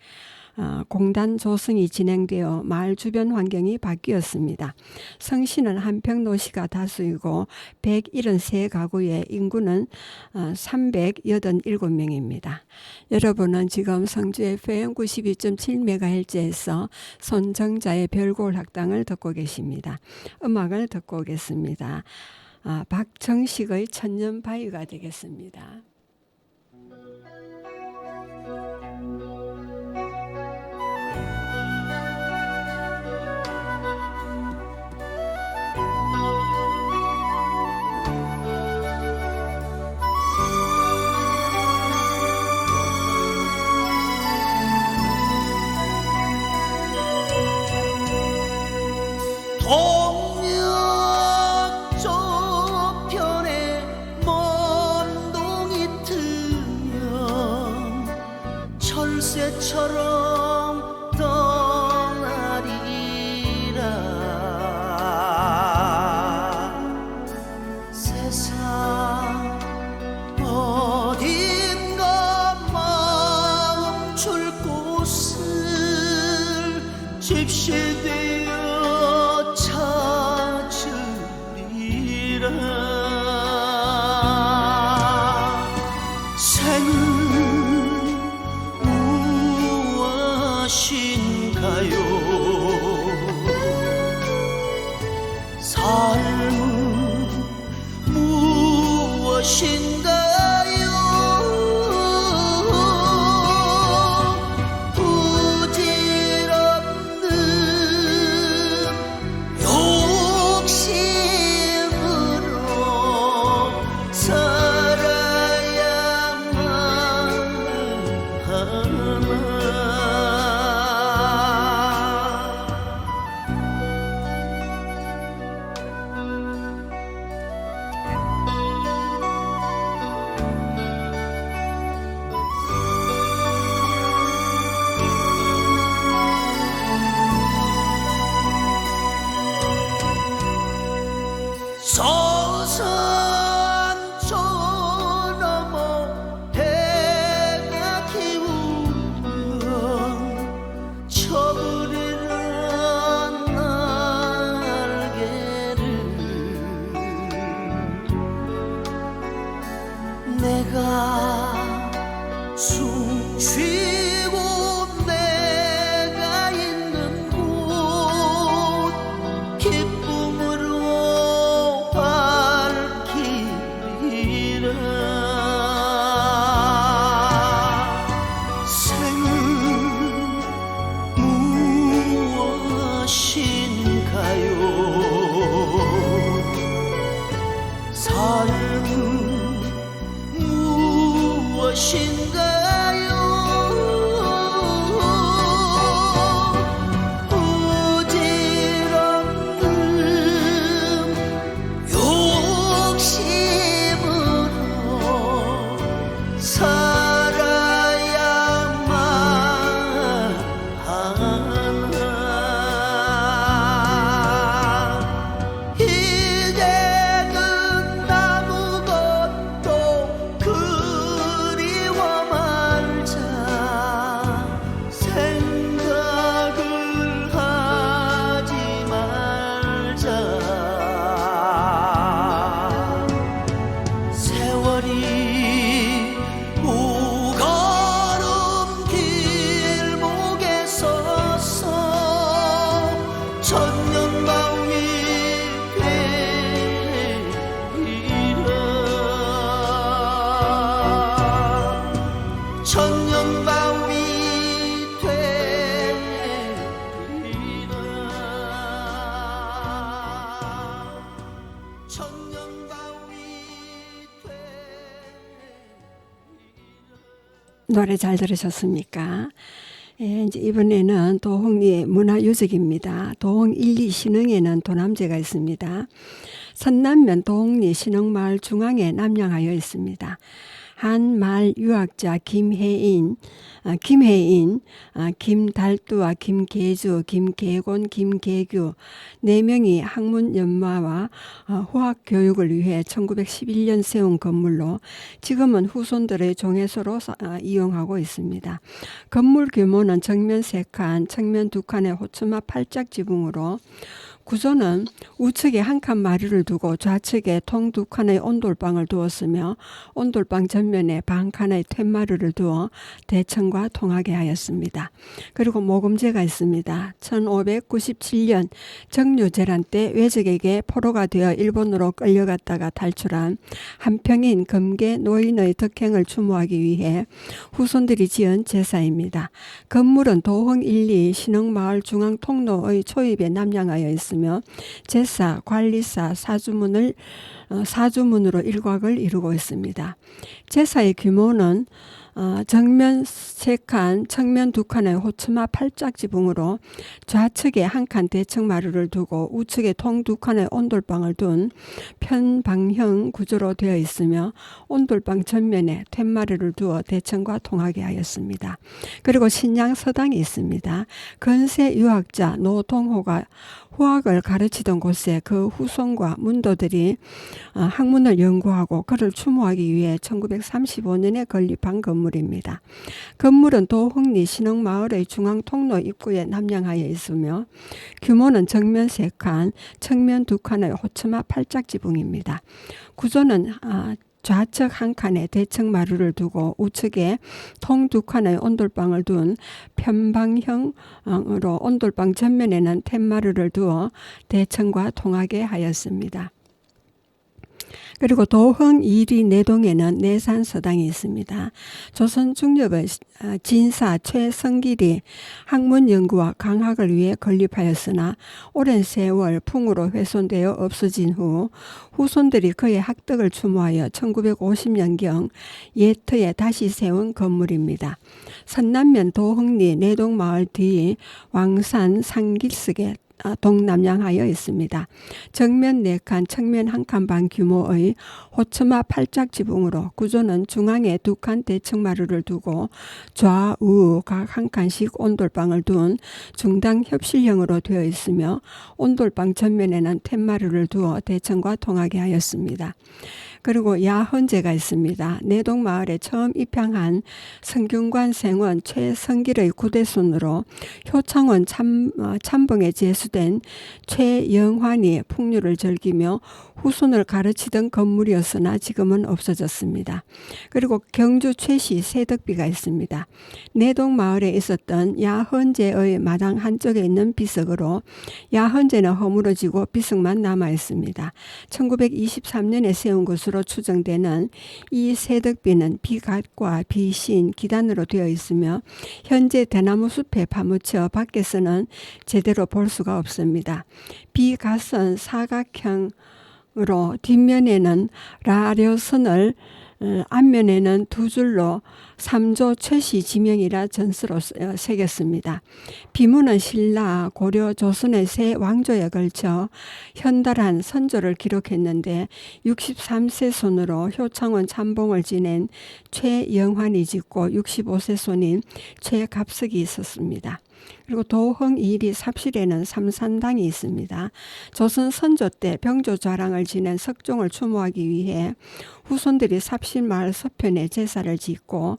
공단 조성이 진행되어 마을 주변 환경이 바뀌었습니다. 성시는 한평노시가 다수이고 173가구의 인구는 387명입니다. 여러분은 지금 성주 FM 92.7MHz에서 손정자의 별골 학당을 듣고 계십니다. 음악을 듣고 오겠습니다. 박정식의 천년바위가 되겠습니다. 동력 저편에 먼 동이 트면 철새처럼 떠나리라. 세상 어딘가 멈출 곳을 집시되어 찾으리라. 삶은 무엇인가요? 부질없는 욕심으로 살아야만 하나. 서산 저 너머 해가 기우면 쳐버리는 날개를 내가 숨쉬고 내가 있는 곳 기쁨으로 생은 무엇인가요? 삶은 무엇인가요? 부질없는 욕심으로 살아야만 하나. 이제는 아무것도 그리워 말자. 생각을 하지 말자. 세월이 무거운 길목에 서서 천년바위 되리라. 천년바위 되리라. 천년바위 노래 잘 들으셨습니까? 예, 이제 이번에는 도홍리의 문화유적입니다. 도홍 1, 2 신흥에는 도남제가 있습니다. 선남면 도홍리 신흥마을 중앙에 남양하여 있습니다. 한 마을 유학자 김혜인, 김달두와 김계주, 김계곤, 김계규 4명이 학문 연마와 후학 교육을 위해 1911년 세운 건물로 지금은 후손들의 종회소로 이용하고 있습니다. 건물 규모는 정면 3칸, 측면 2칸의 호추마 8짝 지붕으로 구조는 우측에 한 칸 마루를 두고 좌측에 통 2칸의 온돌방을 두었으며 온돌방 전면에 반 칸의 툇마루를 두어 대청과 통하게 하였습니다. 그리고 모금제가 있습니다. 1597년 정류재란 때 외적에게 포로가 되어 일본으로 끌려갔다가 탈출한 한평인 금계 노인의 덕행을 추모하기 위해 후손들이 지은 제사입니다. 건물은 도홍 1, 2 신흥마을 중앙 통로의 초입에 남양하여 있습니다. 제사, 관리사, 사주문으로 일곽을 이루고 있습니다. 제사의 규모는 정면 3칸, 측면 2칸의 호추마 8짝 지붕으로 좌측에 한 칸 대청마루를 두고 우측에 통 2칸의 온돌방을 둔 편방형 구조로 되어 있으며 온돌방 전면에 툇마루를 두어 대청과 통하게 하였습니다. 그리고 신양서당이 있습니다. 건세 유학자 노동호가 후학을 가르치던 곳에 그 후손과 문도들이 학문을 연구하고 그를 추모하기 위해 1935년에 건립한 건물입니다. 건물은 도홍리 신흥마을의 중앙 통로 입구에 남양하여 있으며 규모는 정면 3칸, 측면 2칸의 호추마 8짝 지붕입니다. 구조는 좌측 한 칸에 대청 마루를 두고 우측에 통 2칸의 온돌방을 둔 편방형으로 온돌방 전면에는 툇마루를 두어 대청과 통하게 하였습니다. 그리고 도흥 1리 내동에는 내산서당이 있습니다. 조선 중엽의 진사 최성길이 학문 연구와 강학을 위해 건립하였으나 오랜 세월 풍으로 훼손되어 없어진 후 후손들이 그의 학덕을 추모하여 1950년경 예터에 다시 세운 건물입니다. 선남면 도흥리 내동마을 뒤 왕산 상길석에 동남향하여 있습니다. 정면 4칸, 측면 1칸 반 규모의 호처마 팔짝 지붕으로 구조는 중앙에 2칸 대청마루를 두고 좌우 각 1칸씩 온돌방을 둔 중당 협실형으로 되어 있으며 온돌방 전면에는 툇마루를 두어 대청과 통하게 하였습니다. 그리고 야헌제가 있습니다. 내동마을에 처음 입향한 성균관 생원 최성길의 구대손으로 효창원 참봉에 제수된 최영환이 풍류를 즐기며 후손을 가르치던 건물이었으나 지금은 없어졌습니다. 그리고 경주 최씨 세덕비가 있습니다. 내동마을에 있었던 야헌제의 마당 한쪽에 있는 비석으로 야헌제는 허물어지고 비석만 남아 있습니다. 1923년에 세운 것으로 추정되는 이 세덕비는 비갓과 비신, 기단으로 되어 있으며 현재 대나무 숲에 파묻혀 밖에서는 제대로 볼 수가 없습니다. 비갓은 사각형으로 뒷면에는 라려선을 앞면에는 2줄로 3조 최씨 지명이라 전서로 새겼습니다. 비문은 신라, 고려, 조선의 세 왕조에 걸쳐 현달한 선조를 기록했는데 63세 손으로 효창원 참봉을 지낸 최영환이 짓고 65세 손인 최갑석이 있었습니다. 그리고 도흥 1리 삽실에는 삼산당이 있습니다. 조선 선조 때 병조 좌랑을 지낸 석종을 추모하기 위해 후손들이 삽실마을 서편에 제사를 짓고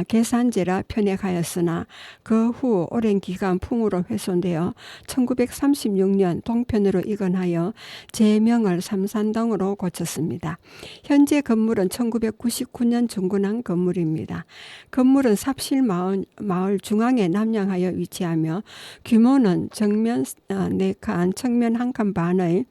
계산제라 편액하였으나 그 후 오랜 기간 풍으로 훼손되어 1936년 동편으로 이관하여 제명을 삼산당으로 고쳤습니다. 현재 건물은 1999년 준건한 건물입니다. 건물은 삽실마을 중앙에 남향하여 위치하며 규모는 정면 4칸, 측면 1칸 반의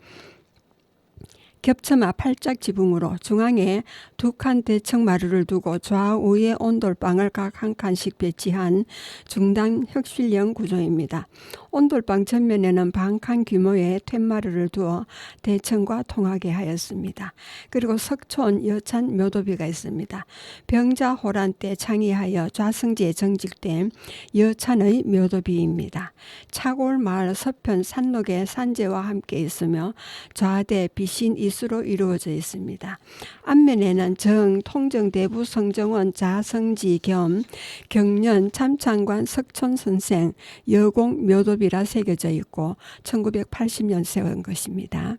겹쳐마 팔짝 지붕으로 중앙에 2칸 대청마루를 두고 좌우에 온돌방을 각 1칸씩 배치한 중당 혁실형 구조입니다. 온돌방 전면에는 반칸 규모의 툇마루를 두어 대청과 통하게 하였습니다. 그리고 석촌 여찬 묘도비가 있습니다. 병자호란 때 창의하여 좌성지에 정직된 여찬의 묘도비입니다. 차골마을 서편 산록의 산재와 함께 있으며 좌대 비신 이수로 이루어져 있습니다. 앞면에는 정 통정대부 성정원 자성지 겸 경년 참창관 석촌선생 여공 묘도비라 새겨져 있고 1980년 세운 것입니다.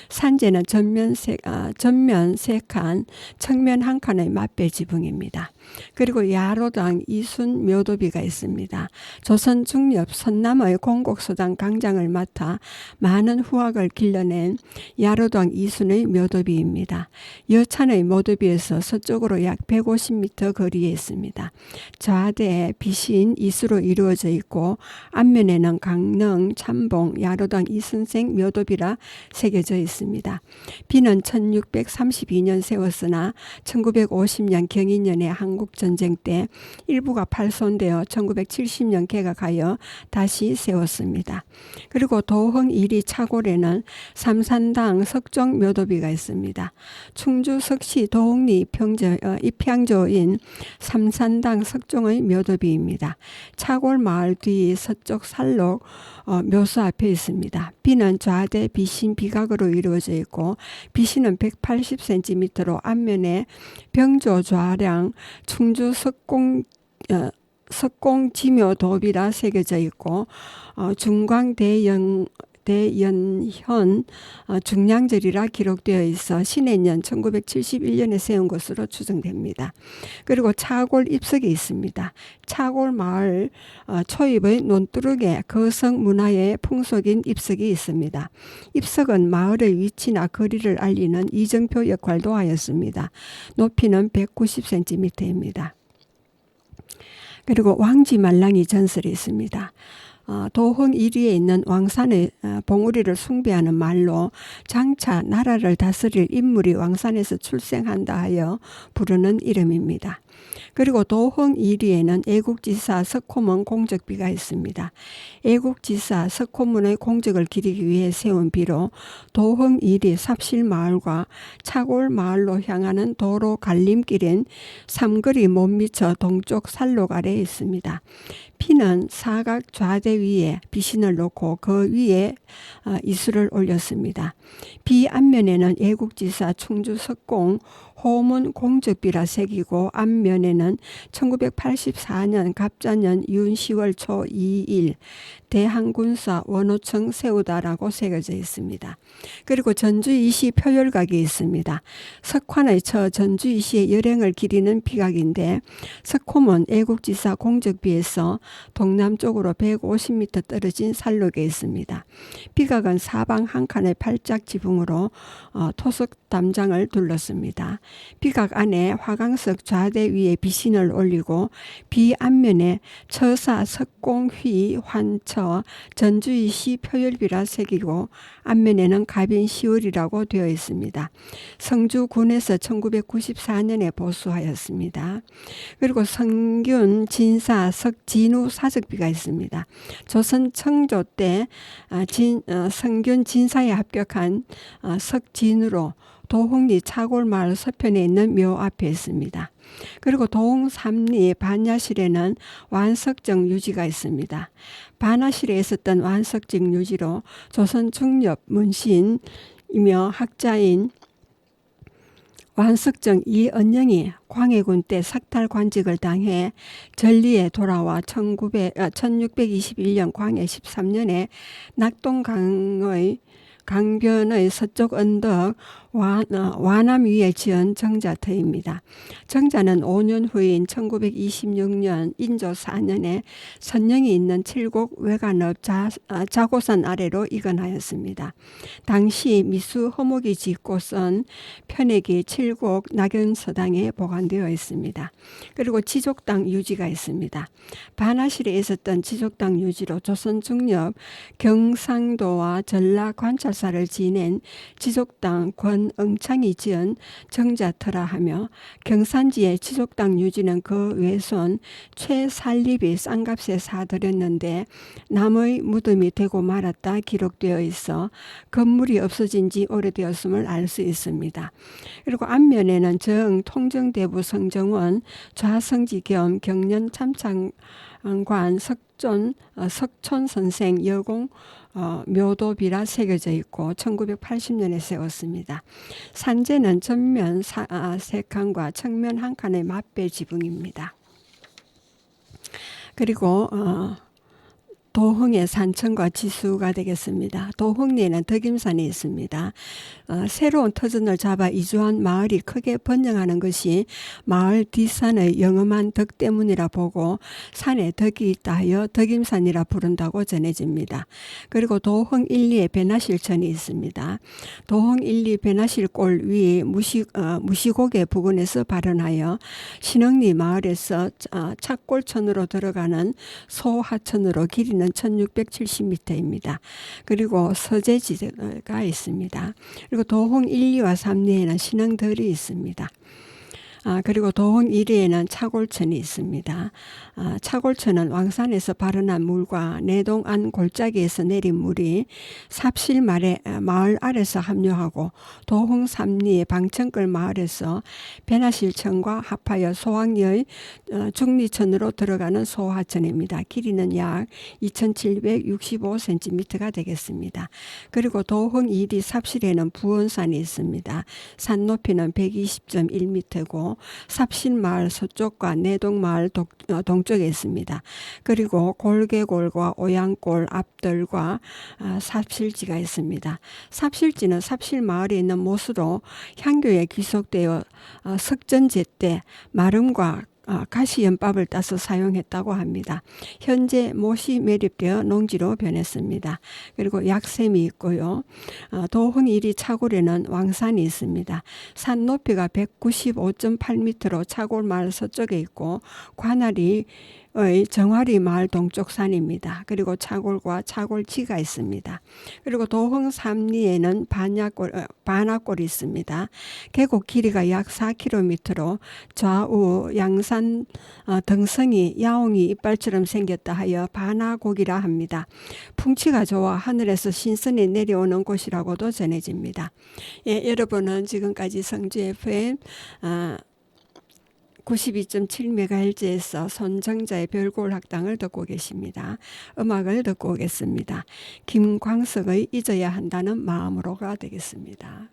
산재는 전면 3칸, 측면 1칸의 맞배 지붕입니다. 그리고 야로당 이순 묘도비가 있습니다. 조선 중엽 선남의 공곡소당 강장을 맡아 많은 후학을 길러낸 야로당 이순의 묘도비입니다. 여찬의 묘도비에서 서쪽으로 약 150m 거리에 있습니다. 좌대에 비신 이수로 이루어져 있고 앞면에는 강릉, 참봉, 야로당 이순생 묘도비라 새겨져 있습니다. 비는 1632년 세웠으나 1950년 경인년에 한국전쟁 때 일부가 파손되어 1970년 개각하여 다시 세웠습니다. 그리고 도흥 1리 차골에는 삼산당 석종 묘도비가 있습니다. 충주 석시 도흥리 입향조인 삼산당 석종의 묘도비입니다. 차골 마을 뒤 서쪽 살록 묘소 앞에 있습니다. 비는 좌대 비신 비각으로 이루어져 있고 비신은 180cm로 앞면에 병조 좌량 충주 석공 지묘 도비라 새겨져 있고 중광 대연현 중량절이라 기록되어 있어 신해년 1971년에 세운 것으로 추정됩니다. 그리고 차골 입석이 있습니다. 차골 마을 초입의 논두룩에 거성 문화의 풍속인 입석이 있습니다. 입석은 마을의 위치나 거리를 알리는 이정표 역할도 하였습니다. 높이는 190cm입니다. 그리고 왕지말랑이 전설이 있습니다. 도흥 1위에 있는 왕산의 봉우리를 숭배하는 말로 장차 나라를 다스릴 인물이 왕산에서 출생한다 하여 부르는 이름입니다. 그리고 도흥 1위에는 애국지사 석호문 공적비가 있습니다. 애국지사 석호문의 공적을 기리기 위해 세운 비로 도흥 1위 삽실마을과 차골마을로 향하는 도로 갈림길인 삼거리 못 미쳐 동쪽 산록 아래에 있습니다. 피는 사각 좌대 위에 비신을 놓고 그 위에 이수를 올렸습니다. 비 앞면에는 애국지사 충주 석공 호문 공적비라 새기고 앞면에는 1984년 갑자년 윤 10월 초 2일 대항군사 원호청 세우다라고 새겨져 있습니다. 그리고 전주이시 표열각이 있습니다. 석환의 처 전주이시의 열행을 기리는 비각인데 석호문 애국지사 공적비에서 동남쪽으로 150m 떨어진 산록에 있습니다. 비각은 사방 한 칸의 팔짝 지붕으로 토석 담장을 둘렀습니다. 비각 안에 화강석 좌대 위에 비신을 올리고 비 앞면에 처사 석공휘 환처 전주이시 표열비라 새기고 앞면에는 갑인 10월이라고 되어 있습니다. 성주군에서 1994년에 보수하였습니다. 그리고 성균 진사 석진우 사적비가 있습니다. 조선 청조 때 성균 진사에 합격한 석진우로 도흥리 차골마을 서편에 있는 묘 앞에 있습니다. 그리고 도흥 삼리 반야실에는 완석정 유지가 있습니다. 반야실에 있었던 완석정 유지로 조선 중엽 문신이며 학자인 완석정 이언영이 광해군 때 sak탈관직을 당해 전리에 돌아와 1621년 광해 13년에 낙동강의 강변의 서쪽 언덕 와남 위에 지은 정자터입니다. 정자는 5년 후인 1926년 인조 4년에 선령이 있는 칠곡 외관읍 자고산 아래로 이건하였습니다. 당시 미수 허목이 짓고 쓴 편액이 칠곡 낙연서당에 보관되어 있습니다. 그리고 지족당 유지가 있습니다. 반하실에 있었던 지족당 유지로 조선 중엽 경상도와 전라 관찰사를 지낸 지족당 권응창이 지은 정자터라 하며 경산지의 지족당 유지는 그 외손 최살립이 싼값에 사들였는데 남의 무덤이 되고 말았다 기록되어 있어 건물이 없어진 지 오래되었음을 알 수 있습니다. 그리고 앞면에는 정 통정대부 성정원 좌성지 겸 경년 참창관 석촌 선생 여공 묘도비라 새겨져 있고 1980년에 세웠습니다. 산재는 전면 3칸과 측면 1칸의 맞배 지붕입니다. 그리고 도흥의 산천과 지수가 되겠습니다. 도흥리에는 덕임산이 있습니다. 새로운 터전을 잡아 이주한 마을이 크게 번영하는 것이 마을 뒷산의 영험한 덕 때문이라 보고 산에 덕이 있다 하여 덕임산이라 부른다고 전해집니다. 그리고 도흥 1, 2에 배나실천이 있습니다. 도흥 1, 2 배나실골 위 무시고개 부근에서 발원하여 신흥리 마을에서 착골천으로 들어가는 소하천으로 길이는 1670m입니다. 그리고 서재지가 있습니다. 그리고 도흥 1, 2와 3리에는 신흥들이 있습니다. 그리고 도흥 1위에는 차골천이 있습니다. 차골천은 왕산에서 발원한 물과 내동 안 골짜기에서 내린 물이 삽실 마을 아래서 합류하고 도흥 3리의 방천끌 마을에서 배나실천과 합하여 소왕리의 중리천으로 들어가는 소하천입니다. 길이는 약 2765cm가 되겠습니다. 그리고 도흥 1위 삽실에는 부원산이 있습니다. 산 높이는 120.1m고 밑으로 삽신마을 서쪽과 내동마을 동쪽에 있습니다. 그리고 골계골과 오양골 앞들과 삽실지가 있습니다. 삽실지는 삽실마을에 있는 못으로 향교에 귀속되어 석전제 때 마름과 가시연밥을 따서 사용했다고 합니다. 현재 못이 매립되어 농지로 변했습니다. 그리고 약샘이 있고요. 도흥 1위 차골에는 왕산이 있습니다. 산 높이가 195.8m로 차골마을 서쪽에 있고 관아리의 정화리 마을 동쪽 산입니다. 그리고 차골과 차골지가 있습니다. 그리고 도흥 3리에는 반야골이 있습니다. 계곡 길이가 약 4km로 좌우 양산 등성이 야옹이 이빨처럼 생겼다 하여 반야곡이라 합니다. 풍치가 좋아 하늘에서 신선이 내려오는 곳이라고도 전해집니다. 예, 여러분은 지금까지 성주 FM 92.7MHz에서 손정자의 별골 학당을 듣고 계십니다. 음악을 듣고 오겠습니다. 김광석의 잊어야 한다는 마음으로가 되겠습니다.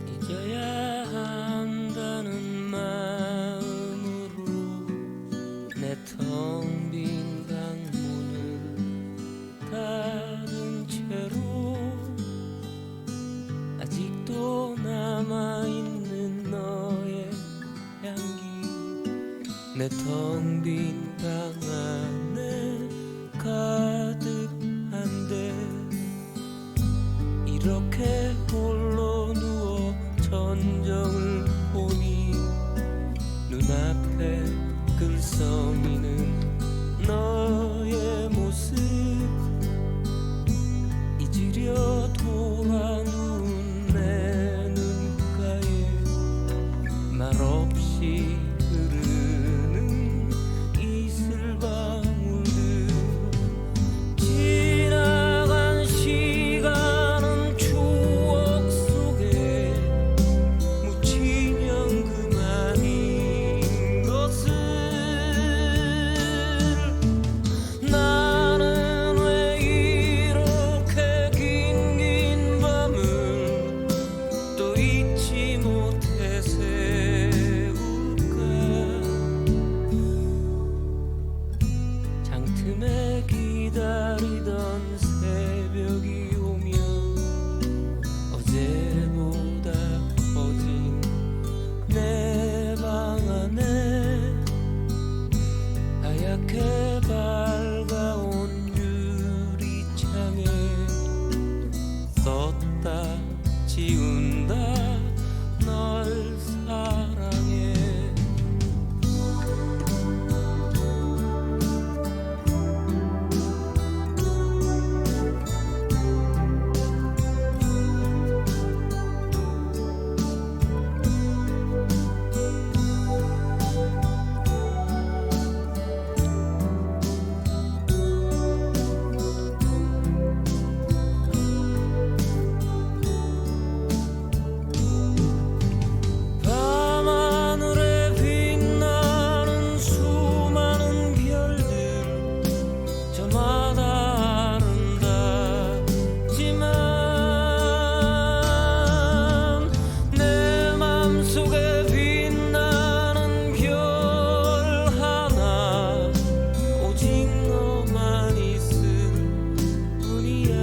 잊어야 한다는 마음으로 내 텅 빈 방문을 닫은 채로 아직도 남아있는 너의 향기 내 텅 빈 방 안에 가득한데 이렇게 홀로 누워 전정을 보니 눈앞에 글썽이는 너의 모습 잊으려 돌아 누운 내 눈가에 말없이 흐르는 이슬방울들 지나간 시간은 추억 속에 묻히면 그만인 것을 나는 왜 이렇게 긴 밤을 또 잊지 못해 세울까 장틈에 기다리던 새벽이 오면 어제보다 커진 내 방 안에 하얗게 밝아온 유리창에 썼다 지운다 널 사랑해 밤하늘에 빛나는 수많은 별들 저마다 아름답지만 내 맘속에 빛나는 별 하나 오직 너만 있을 뿐이야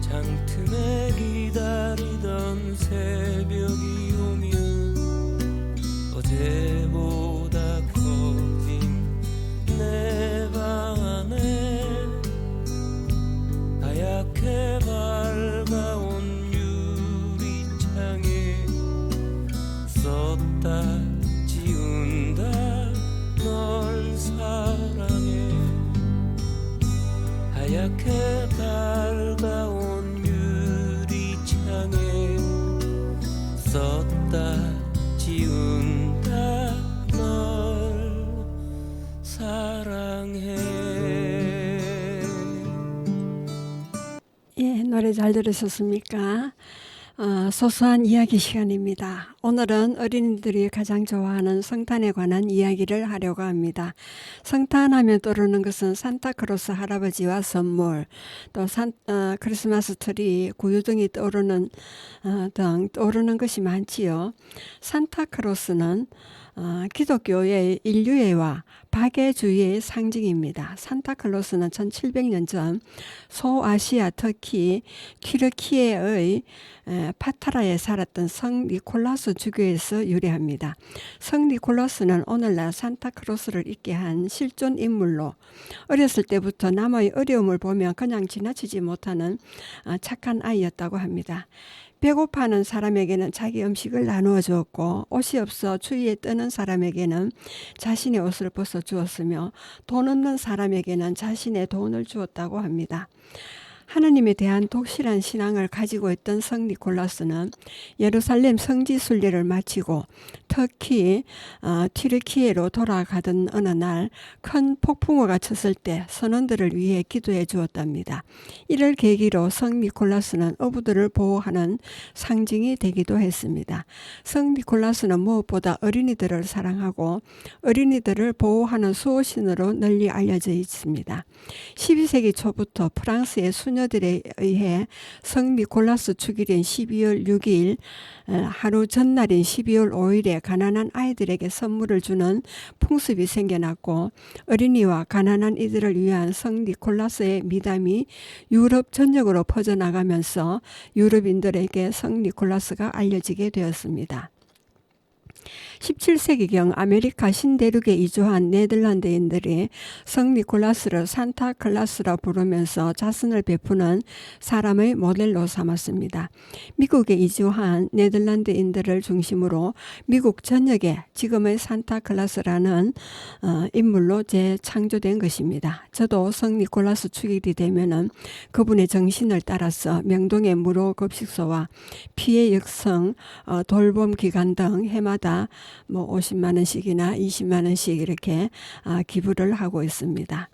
장틈에 기다리던 새벽이 오면 어제보다 커진 내 방 안에 하얗게 밝아온 유리창에 썼다 지운다 널 사랑해 하얗게 밝아온 유리창에 썼다 지운다 널 사랑해. 예, 노래 잘 들으셨습니까? 소소한 이야기 시간입니다. 오늘은 어린이들이 가장 좋아하는 성탄에 관한 이야기를 하려고 합니다. 성탄하면 떠오르는 것은 산타크로스 할아버지와 선물, 또 크리스마스 트리, 구유 등이 떠오르는 것이 많지요. 산타크로스는 기독교의 인류애와 박애주의의 상징입니다. 산타클로스는 1700년 전 소아시아 터키 튀르키예의 파타라에 살았던 성 니콜라스 주교에서 유래합니다. 성 니콜라스는 오늘날 산타크로스를 있게 한 실존 인물로 어렸을 때부터 남의 어려움을 보면 그냥 지나치지 못하는 착한 아이였다고 합니다. 배고파하는 사람에게는 자기 음식을 나누어 주었고, 옷이 없어 추위에 뜨는 사람에게는 자신의 옷을 벗어 주었으며, 돈 없는 사람에게는 자신의 돈을 주었다고 합니다. 하느님에 대한 독실한 신앙을 가지고 있던 성 니콜라스는 예루살렘 성지 순례를 마치고 터키 튀르키예로 돌아가던 어느 날 큰 폭풍우가 쳤을 때 선원들을 위해 기도해 주었답니다. 이를 계기로 성 니콜라스는 어부들을 보호하는 상징이 되기도 했습니다. 성 니콜라스는 무엇보다 어린이들을 사랑하고 어린이들을 보호하는 수호신으로 널리 알려져 있습니다. 12세기 초부터 프랑스의 수녀들에 의해 성 니콜라스 축일인 12월 6일 하루 전날인 12월 5일에 가난한 아이들에게 선물을 주는 풍습이 생겨났고, 어린이와 가난한 이들을 위한 성 니콜라스의 미담이 유럽 전역으로 퍼져나가면서 유럽인들에게 성 니콜라스가 알려지게 되었습니다. 17세기경 아메리카 신대륙에 이주한 네덜란드인들이 성 니콜라스를 산타클라스라 부르면서 자선을 베푸는 사람의 모델로 삼았습니다. 미국에 이주한 네덜란드인들을 중심으로 미국 전역에 지금의 산타클라스라는 인물로 재창조된 것입니다. 저도 성 니콜라스 축일이 되면은 그분의 정신을 따라서 명동의 무료급식소와 피해 역성 돌봄 기관 등 해마다 50만 원씩이나 20만 원씩 이렇게 기부를 하고 있습니다.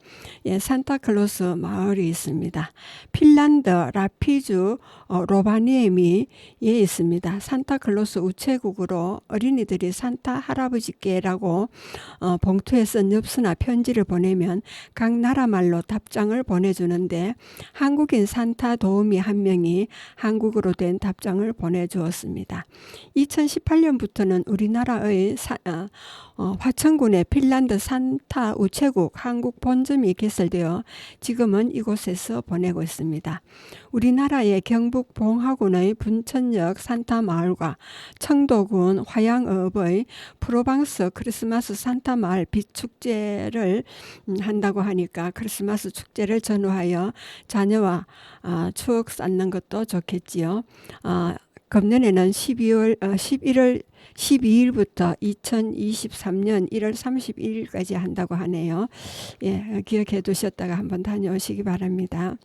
예, 산타클로스 마을이 있습니다. 핀란드 라피주 로바니에미에 있습니다. 산타클로스 우체국으로 어린이들이 산타 할아버지께라고 봉투에 쓴 엽서나 편지를 보내면 각 나라 말로 답장을 보내주는데, 한국인 산타 도우미 한 명이 한국어로 된 답장을 보내주었습니다. 2018년부터는 우리나라의 화천군의 핀란드 산타 우체국 한국 본점이 개설되어 지금은 이곳에서 보내고 있습니다. 우리나라의 경북 봉화군의 분천역 산타 마을과 청도군 화양읍의 프로방스 크리스마스 산타 마을 빛축제를 한다고 하니까 크리스마스 축제를 전후하여 자녀와 추억 쌓는 것도 좋겠지요. 금년에는 11월 12일부터 2023년 1월 31일까지 한다고 하네요. 예, 기억해 두셨다가 한번 다녀오시기 바랍니다.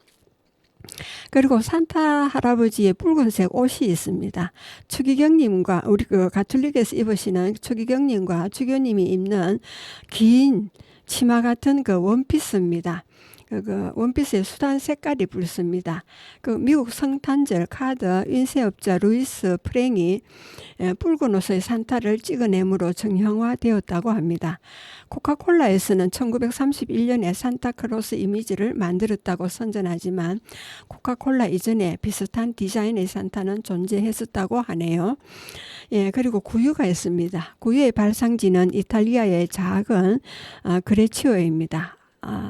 그리고 산타 할아버지의 붉은색 옷이 있습니다. 추기경님과 우리 가톨릭에서 입으시는 추기경님과 주교님이 입는 긴 치마 같은 원피스입니다. 그 원피스의 수단 색깔이 붉습니다. 미국 성탄절 카드 인쇄업자 루이스 프랭이 붉은 옷의 산타를 찍어내므로 정형화되었다고 합니다. 코카콜라에서는 1931년에 산타클로스 이미지를 만들었다고 선전하지만 코카콜라 이전에 비슷한 디자인의 산타는 존재했었다고 하네요. 예, 그리고 구유가 있습니다. 구유의 발상지는 이탈리아의 작은 그레치오입니다.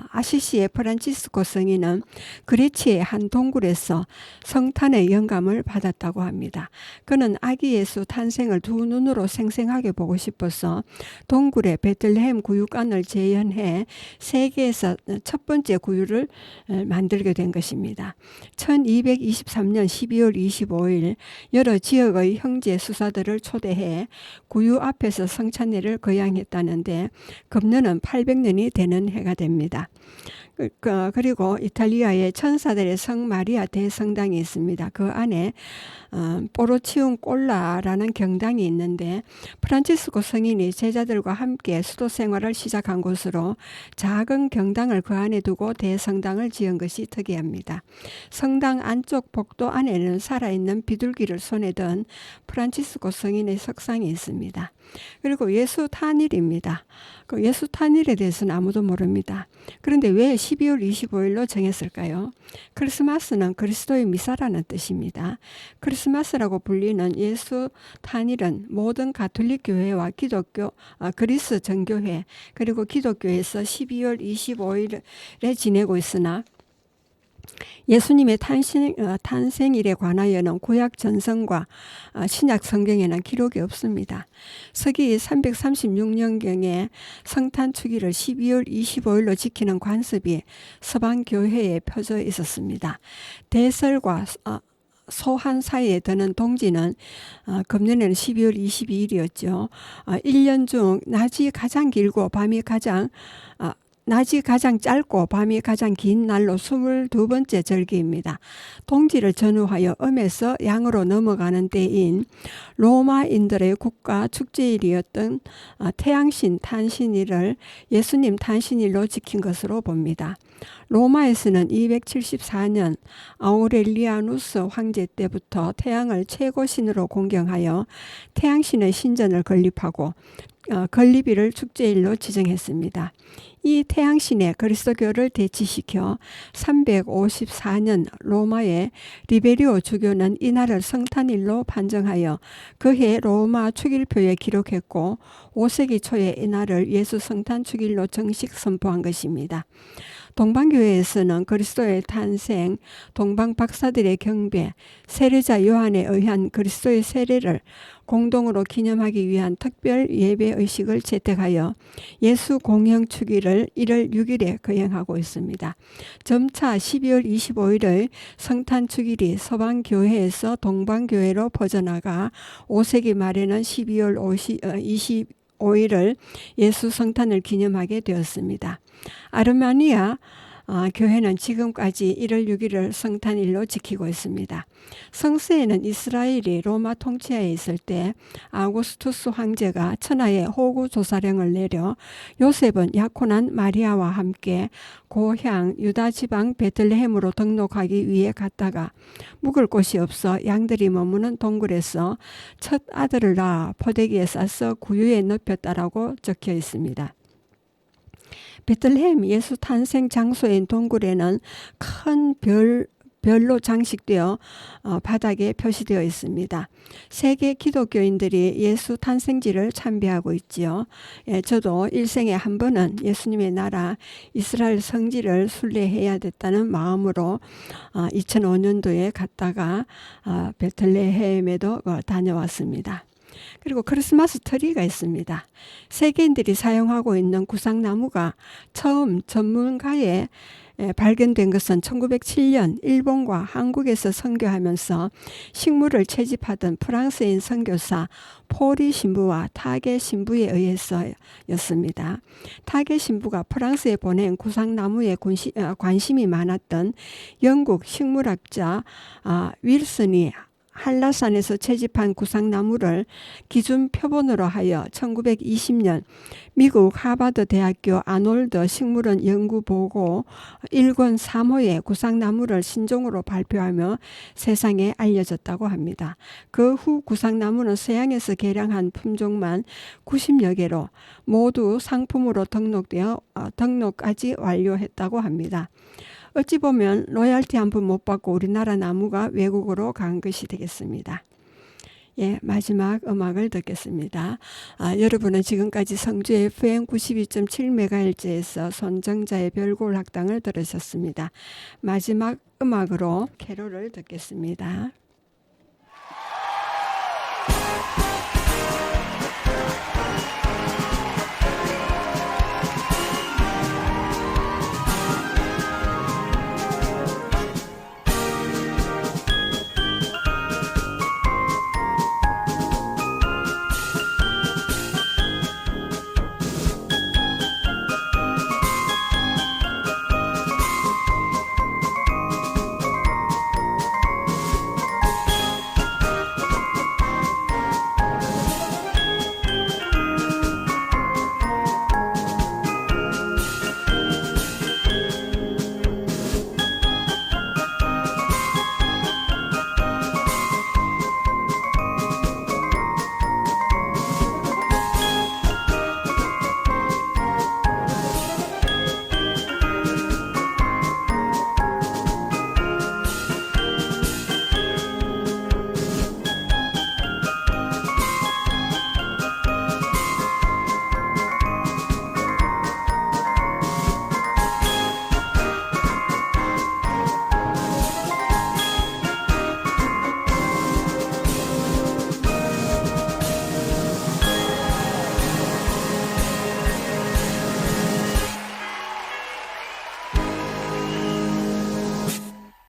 아시시의 프란치스코 성인은 그레치의 한 동굴에서 성탄의 영감을 받았다고 합니다. 그는 아기 예수 탄생을 두 눈으로 생생하게 보고 싶어서 동굴에 베들레헴 구유관을 재현해 세계에서 첫 번째 구유를 만들게 된 것입니다. 1223년 12월 25일 여러 지역의 형제 수사들을 초대해 구유 앞에서 성찬례를 거양했다는데 금년은 800년이 되는 해가 됩니다. 그리고 이탈리아의 천사들의 성 마리아 대성당이 있습니다. 그 안에 포르치움 꼴라라는 경당이 있는데 프란치스코 성인이 제자들과 함께 수도 생활을 시작한 곳으로 작은 경당을 그 안에 두고 대성당을 지은 것이 특이합니다. 성당 안쪽 복도 안에는 살아있는 비둘기를 손에 든 프란치스코 성인의 석상이 있습니다. 그리고 예수 탄일입니다. 그 예수 탄일에 대해서는 아무도 모릅니다. 그런데 왜 12월 25일로 정했을까요? 크리스마스는 그리스도의 미사라는 뜻입니다. 크리스마스라고 불리는 예수 탄일은 모든 가톨릭 교회와 기독교, 그리스 정교회 그리고 기독교에서 12월 25일에 지내고 있으나 예수님의 탄생일에 관하여는 구약 전성과 신약 성경에는 기록이 없습니다. 서기 336년경에 성탄 주기를 12월 25일로 지키는 관습이 서방 교회에 펴져 있었습니다. 대설과 소한 사이에 드는 동지는 금년에는 12월 22일이었죠. 1년 중 낮이 가장 길고 낮이 가장 짧고 밤이 가장 긴 날로 22번째 절기입니다. 동지를 전후하여 음에서 양으로 넘어가는 때인 로마인들의 국가 축제일이었던 태양신 탄신일을 예수님 탄신일로 지킨 것으로 봅니다. 로마에서는 274년 아우렐리아누스 황제 때부터 태양을 최고신으로 공경하여 태양신의 신전을 건립하고 건립일을 축제일로 지정했습니다. 이 태양신에 그리스도교를 대치시켜 354년 로마의 리베리오 주교는 이날을 성탄일로 판정하여 그해 로마 축일표에 기록했고 5세기 초에 이날을 예수 성탄 축일로 정식 선포한 것입니다. 동방교회에서는 그리스도의 탄생, 동방 박사들의 경배, 세례자 요한에 의한 그리스도의 세례를 공동으로 기념하기 위한 특별 예배 의식을 채택하여 예수 공영 축일을 1월 6일에 거행하고 있습니다. 점차 12월 25일의 성탄 축일이 서방교회에서 동방교회로 퍼져나가 5세기 말에는 12월 25일을 예수 성탄을 기념하게 되었습니다. 아르마니아 교회는 지금까지 1월 6일을 성탄일로 지키고 있습니다. 성세에는 이스라엘이 로마 통치하에 있을 때 아우구스투스 황제가 천하에 호구 조사령을 내려 요셉은 약혼한 마리아와 함께 고향 유다 지방 베들레헴으로 등록하기 위해 갔다가 묵을 곳이 없어 양들이 머무는 동굴에서 첫 아들을 낳아 포대기에 싸서 구유에 눕혔다라고 적혀 있습니다. 베들레헴 예수 탄생 장소인 동굴에는 큰 별로 장식되어 바닥에 표시되어 있습니다. 세계 기독교인들이 예수 탄생지를 참배하고 있지요. 저도 일생에 한 번은 예수님의 나라 이스라엘 성지를 순례해야 됐다는 마음으로 2005년도에 갔다가 베들레헴에도 다녀왔습니다. 그리고 크리스마스 트리가 있습니다. 세계인들이 사용하고 있는 구상나무가 처음 전문가에 발견된 것은 1907년 일본과 한국에서 선교하면서 식물을 채집하던 프랑스인 선교사 포리 신부와 타게 신부에 의해서였습니다. 타게 신부가 프랑스에 보낸 구상나무에 관심이 많았던 영국 식물학자 윌슨이 한라산에서 채집한 구상나무를 기준 표본으로 하여 1920년 미국 하버드 대학교 아놀드 식물원 연구보고 1권 3호의 구상나무를 신종으로 발표하며 세상에 알려졌다고 합니다. 그 후 구상나무는 서양에서 개량한 품종만 90여 개로 모두 상품으로 등록까지 완료했다고 합니다. 어찌 보면 로열티 한 푼 못 받고 우리나라 나무가 외국으로 간 것이 되겠습니다. 마지막 음악을 듣겠습니다. 여러분은 지금까지 성주 FM 92.7MHz에서 손정자의 별골 학당을 들으셨습니다. 마지막 음악으로 캐롤을 듣겠습니다.